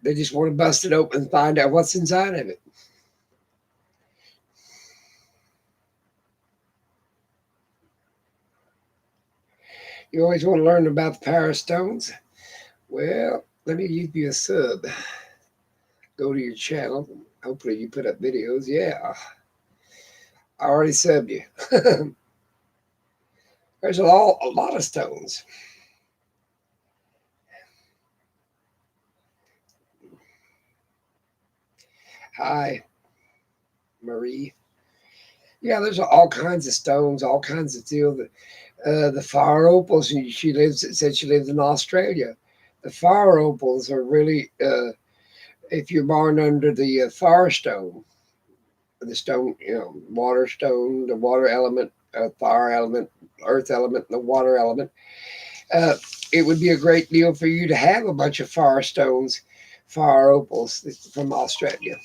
just want to bust it open and find out what's inside of it. You always want to learn about the power of stones? Well, let me give you a sub. Go to your channel. Hopefully you put up videos. Yeah. I already subbed you. There's a lot of stones. Hi, Marie. Yeah, there's all kinds of stones, all kinds of steel. The fire opals. She lives. It said she lives in Australia. The fire opals are really. If you're born under the fire stone, the stone, water stone, the water element, fire element, earth element, and the water element. Uh, it would be a great deal for you to have a bunch of fire stones, fire opals from Australia.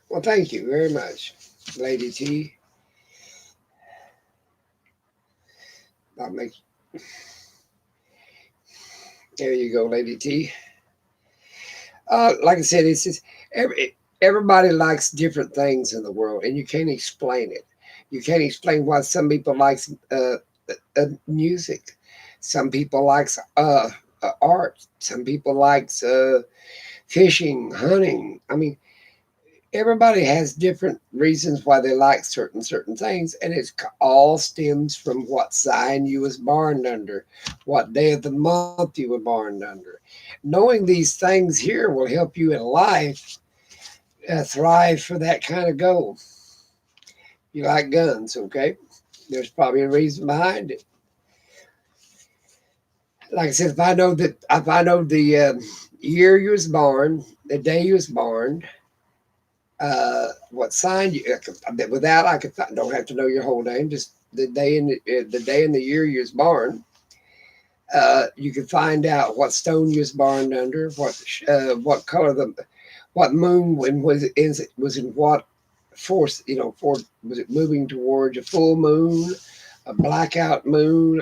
Well, thank you very much, Lady T. I'll make There you go, Lady T. Like I said, it's just everybody likes different things in the world, and you can't explain it. You can't explain why some people like music, some people likes art, some people likes fishing, hunting. I mean, everybody has different reasons why they like certain things, and it's all stems from what sign you was born under, what day of the month you were born under. Knowing these things here will help you in life thrive for that kind of goal. You like guns, okay? There's probably a reason behind it. Like I said, if I know the year you was born, the day you was born, what sign you, without I could don't have to know your whole name, just the day and the year you was born. You can find out what stone you was born under, what color what moon when was in what force, for was it moving towards a full moon, a blackout moon,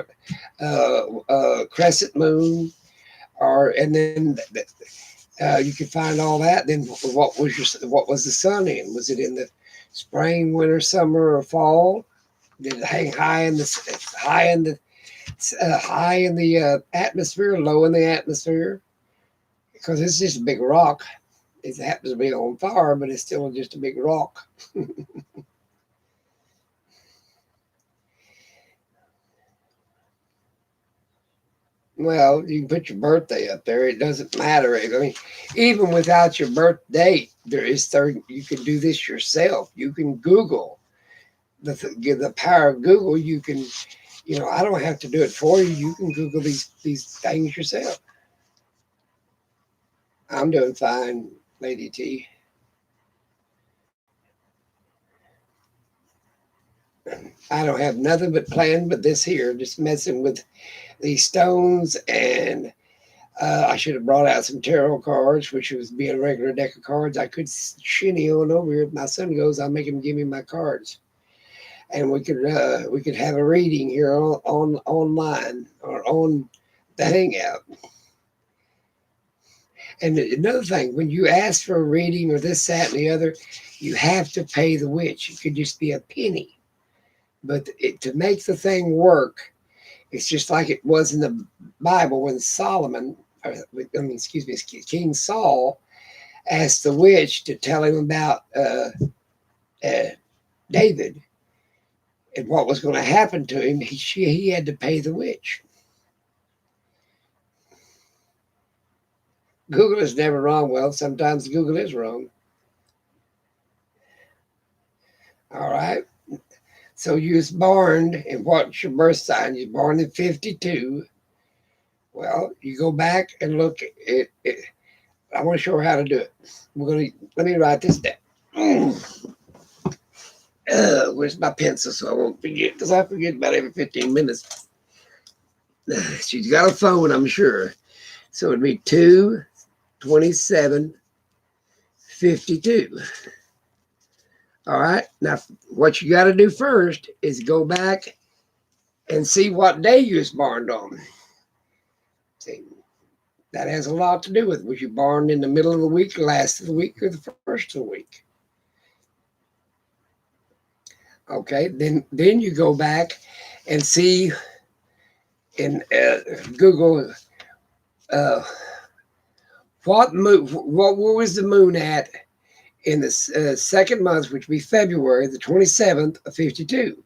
crescent moon, or and then you can find all that. Then what was the sun in? Was it in the spring, winter, summer, or fall? Did it hang high in the atmosphere, low in the atmosphere? Because it's just a big rock. It happens to be on fire, but it's still just a big rock. Well, you can put your birthday up there. It doesn't matter. I mean, even without your birth date, there is certain you can do this yourself. You can Google give the power of Google. You can, I don't have to do it for you. You can Google these things yourself. I'm doing fine, Lady T. I don't have nothing but planned but this here, just messing with these stones. And I should have brought out some tarot cards, which was be a regular deck of cards. I could shinny on over here. If my son goes, I'll make him give me my cards, and we could have a reading here on online or on the hangout. And another thing, when you ask for a reading or this, that, and the other, you have to pay the witch. It could just be a penny. But to make the thing work, it's just like it was in the Bible when King Saul asked the witch to tell him about uh, David and what was going to happen to him. He had to pay the witch. Google is never wrong. Well, sometimes Google is wrong. All right. So you was born, and what's your birth sign? You was born in 52. Well, you go back and look at it. I want to show her how to do it. Let me write this down. Where's my pencil so I won't forget? Because I forget about every 15 minutes. She's got a phone, I'm sure. So it'd be 2, 27, 52. All right. Now, what you got to do first is go back and see what day you was born on. See, that has a lot to do with was you born in the middle of the week, last of the week, or the first of the week. Okay. Then you go back and see in Google uh, Where was the moon at in the second month, which would be February the 27th of 52?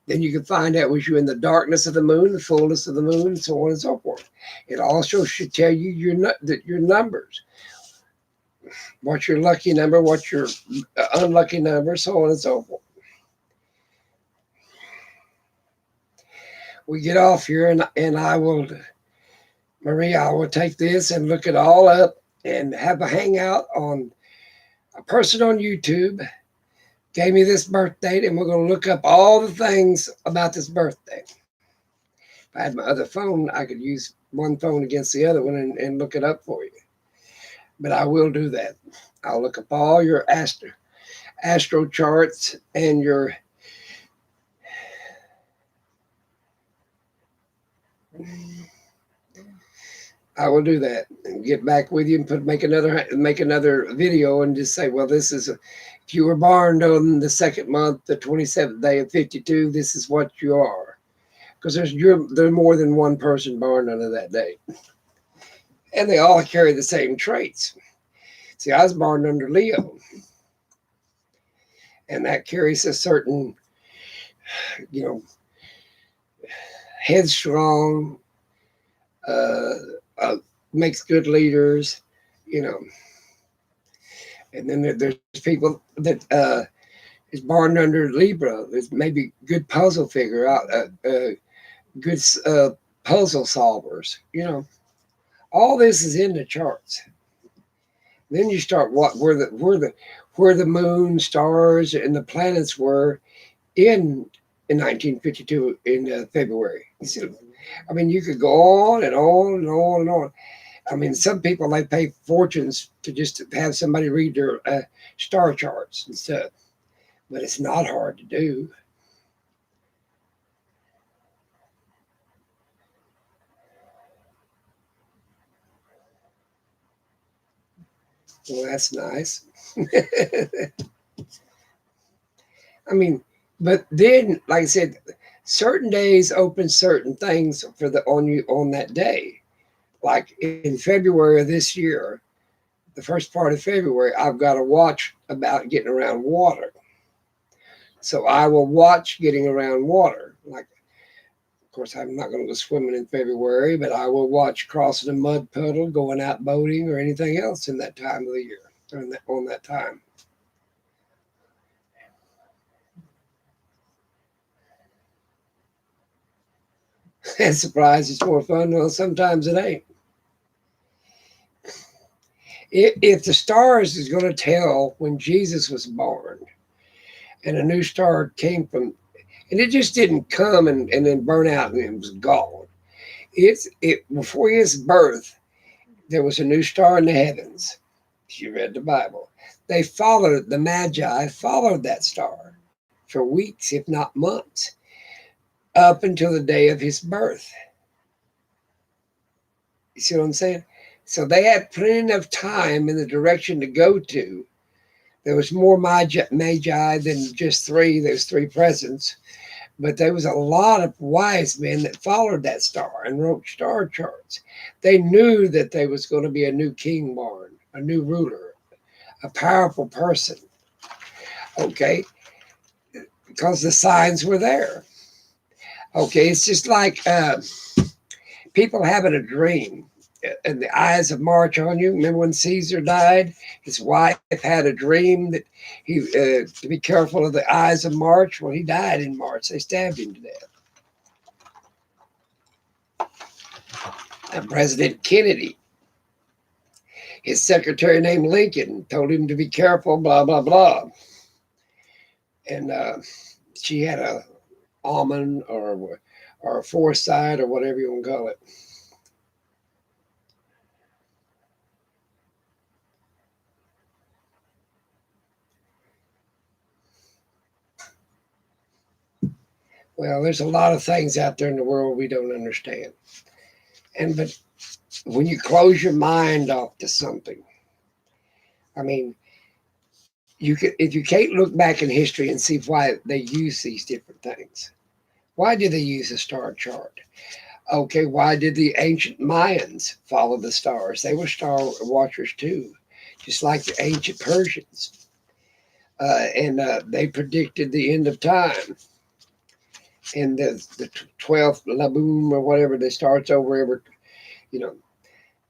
Then you can find out was you in the darkness of the moon, the fullness of the moon, and so on and so forth. It also should tell you your numbers, what's your lucky number, what's your unlucky number, so on and so forth. We get off here, and I will, Maria, I will take this and look it all up and have a hangout on a person on YouTube. Gave me this birth date, and we're going to look up all the things about this birthday. If I had my other phone, I could use one phone against the other one and look it up for you. But I will do that. I'll look up all your astro charts and your I will do that and get back with you and make another video and just say, well, this is if you were born on the second month, the 27th day of 52, this is what you are. Because there's more than one person born under that day. And they all carry the same traits. See, I was born under Leo. And that carries a certain, headstrong, makes good leaders, And then there's people that is born under Libra. There's maybe good puzzle figure out, good puzzle solvers. All this is in the charts. Then you start where the moon, stars, and the planets were in 1952 in February. You see, I mean, you could go on and on and on and on. I mean, some people, they pay fortunes to just have somebody read their star charts and stuff, but it's not hard to do. Well, that's nice. I mean, but then, like I said, certain days open certain things on that day. Like in February of this year, the first part of February, I've got to watch about getting around water. So I will watch getting around water. Like, of course, I'm not going to go swimming in February, but I will watch crossing a mud puddle, going out boating, or anything else in that time of the year, on that time. And surprise, it's more fun. Well, sometimes it ain't. If the stars is going to tell when Jesus was born and a new star came from, and it just didn't come and then burn out and it was gone. Before his birth, there was a new star in the heavens. If you read the Bible, the Magi followed that star for weeks, if not months, up until the day of his birth. You see what I'm saying? So they had plenty of time in the direction to go to. There was more magi than just three. There's three presents. But there was a lot of wise men that followed that star and wrote star charts. They knew that there was going to be a new king born, a new ruler, a powerful person. Okay? Because the signs were there. Okay, it's just like people having a dream. And the eyes of March on you. Remember when Caesar died? His wife had a dream that he to be careful of the eyes of March. Well, he died in March. They stabbed him to death. And President Kennedy, his secretary named Lincoln, told him to be careful, blah, blah, blah. And she had a almond or a foresight or whatever you want to call it. Well, there's a lot of things out there in the world we don't understand. But when you close your mind off to something, I mean, if you can't look back in history and see why they use these different things. Why do they use a star chart? Okay, why did the ancient Mayans follow the stars? They were star watchers too, just like the ancient Persians. And they predicted the end of time. And the 12th Laboom or whatever that starts over every, you know,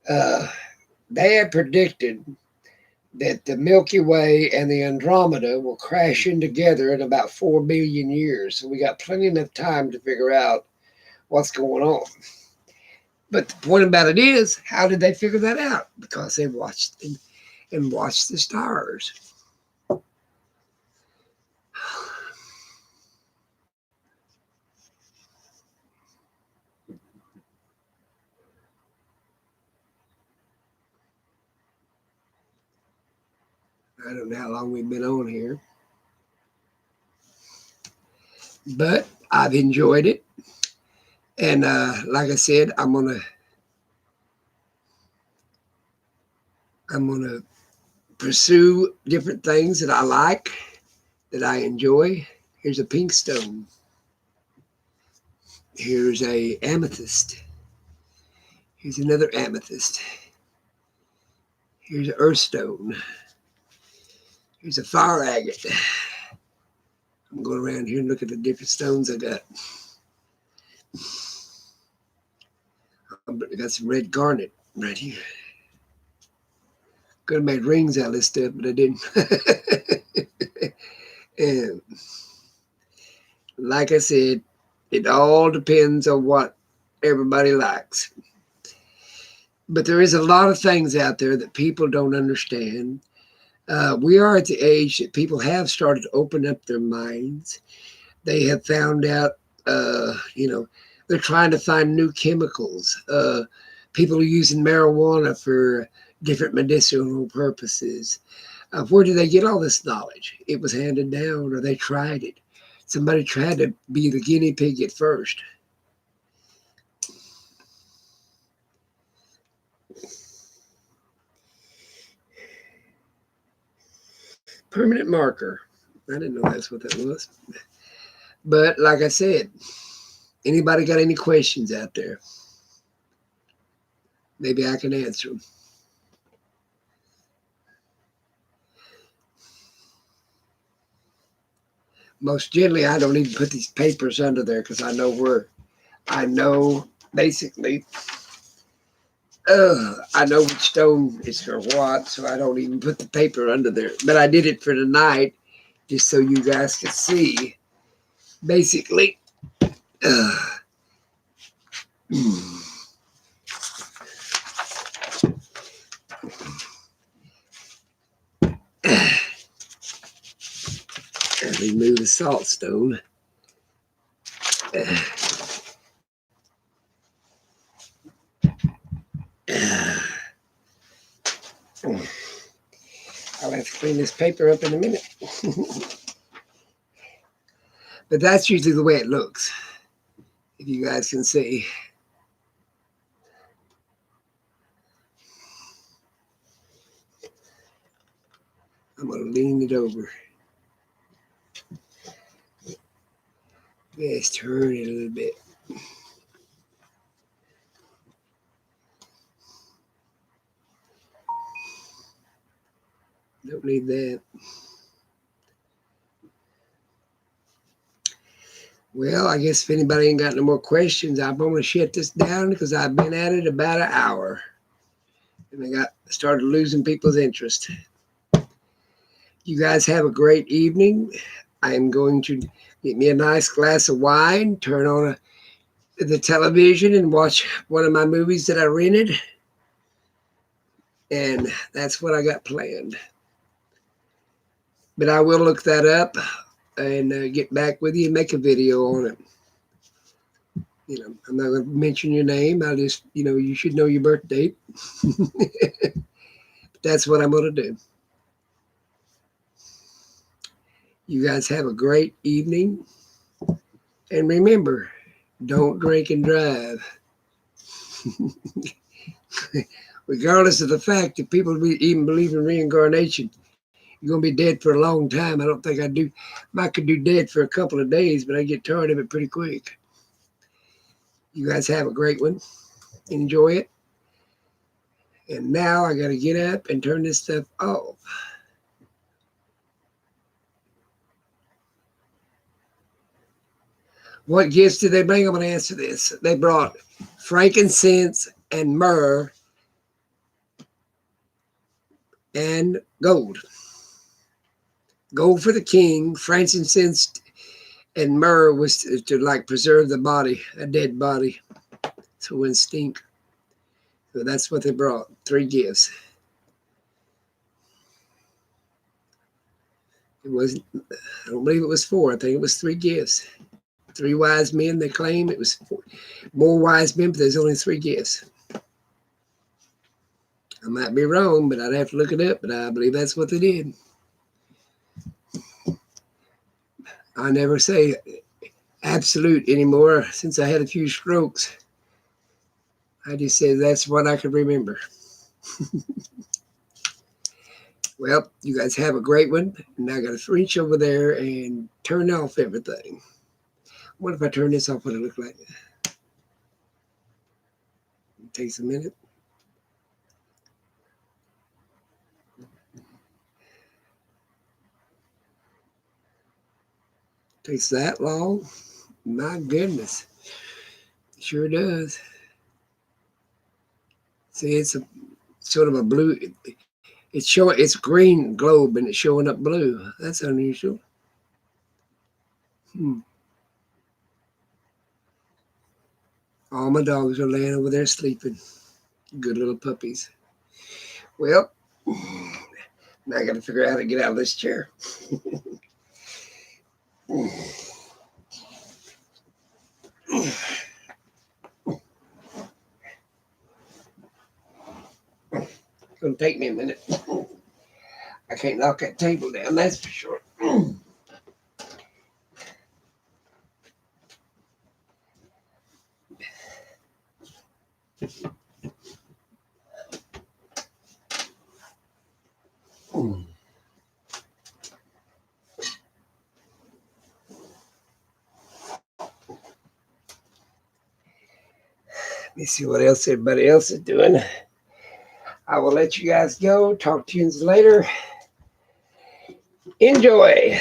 uh, they had predicted that the Milky Way and the Andromeda will crash in together in about 4 billion years. So we got plenty enough time to figure out what's going on. But the point about it is, how did they figure that out? Because they watched and watched the stars. I don't know how long we've been on here, but I've enjoyed it. And like I said, I'm gonna pursue different things that I like, that I enjoy. Here's a pink stone. Here's a amethyst. Here's another amethyst. Here's an earth stone. Here's a fire agate. I'm going around here and look at the different stones I got. I got some red garnet right here. Could have made rings out of this stuff, but I didn't. And like I said, it all depends on what everybody likes. But there is a lot of things out there that people don't understand. We are at the age that people have started to open up their minds. They have found out, they're trying to find new chemicals. People are using marijuana for different medicinal purposes. Where did they get all this knowledge? It was handed down, or they tried it. Somebody tried to be the guinea pig at first. Permanent marker. I didn't know that's what that was. But like I said, anybody got any questions out there? Maybe I can answer them. Most generally, I don't even put these papers under there because I know basically, I know which stone is for what, so I don't even put the paper under there. But I did it for tonight just so you guys could see. Basically, remove the salt stone. I'll have to clean this paper up in a minute. But that's usually the way it looks, if you guys can see. I'm going to lean it over. Let's turn it a little bit. Don't need that. Well, I guess if anybody ain't got no more questions, I'm going to shut this down because I've been at it about an hour. And I started losing people's interest. You guys have a great evening. I am going to get me a nice glass of wine, turn on the television and watch one of my movies that I rented. And that's what I got planned. But I will look that up and get back with you and make a video on it. I'm not going to mention your name. I'll just, you should know your birth date. That's what I'm going to do. You guys have a great evening. And remember, don't drink and drive. Regardless of the fact that people even believe in reincarnation, you're going to be dead for a long time. I don't think I do. I could do dead for a couple of days, but I get tired of it pretty quick. You guys have a great one. Enjoy it. And now I got to get up and turn this stuff off. What gifts did they bring? I'm going to answer this. They brought frankincense and myrrh and gold. Gold for the king, frankincense and myrrh was to like preserve the body, a dead body, so it wouldn't stink. So that's what they brought. 3 gifts. It wasn't, I don't believe it was 4. I think it was 3 gifts. 3 wise men, they claim it was 4. More wise men, but there's only 3 gifts. I might be wrong, but I'd have to look it up, but I believe that's what they did. I never say absolute anymore since I had a few strokes. I just say that's what I can remember. Well, you guys have a great one. And I got to reach over there and turn off everything. What if I turn this off? What it look like? It takes a minute. Takes that long? My goodness. It sure does. See, it's a sort of a blue. It's green globe and it's showing up blue. That's unusual. All my dogs are laying over there sleeping. Good little puppies. Well, now I got to figure out how to get out of this chair. It's going to take me a minute. I can't knock that table down, that's for sure. Let me see what else everybody else is doing. I will let you guys go. Talk to you later. Enjoy.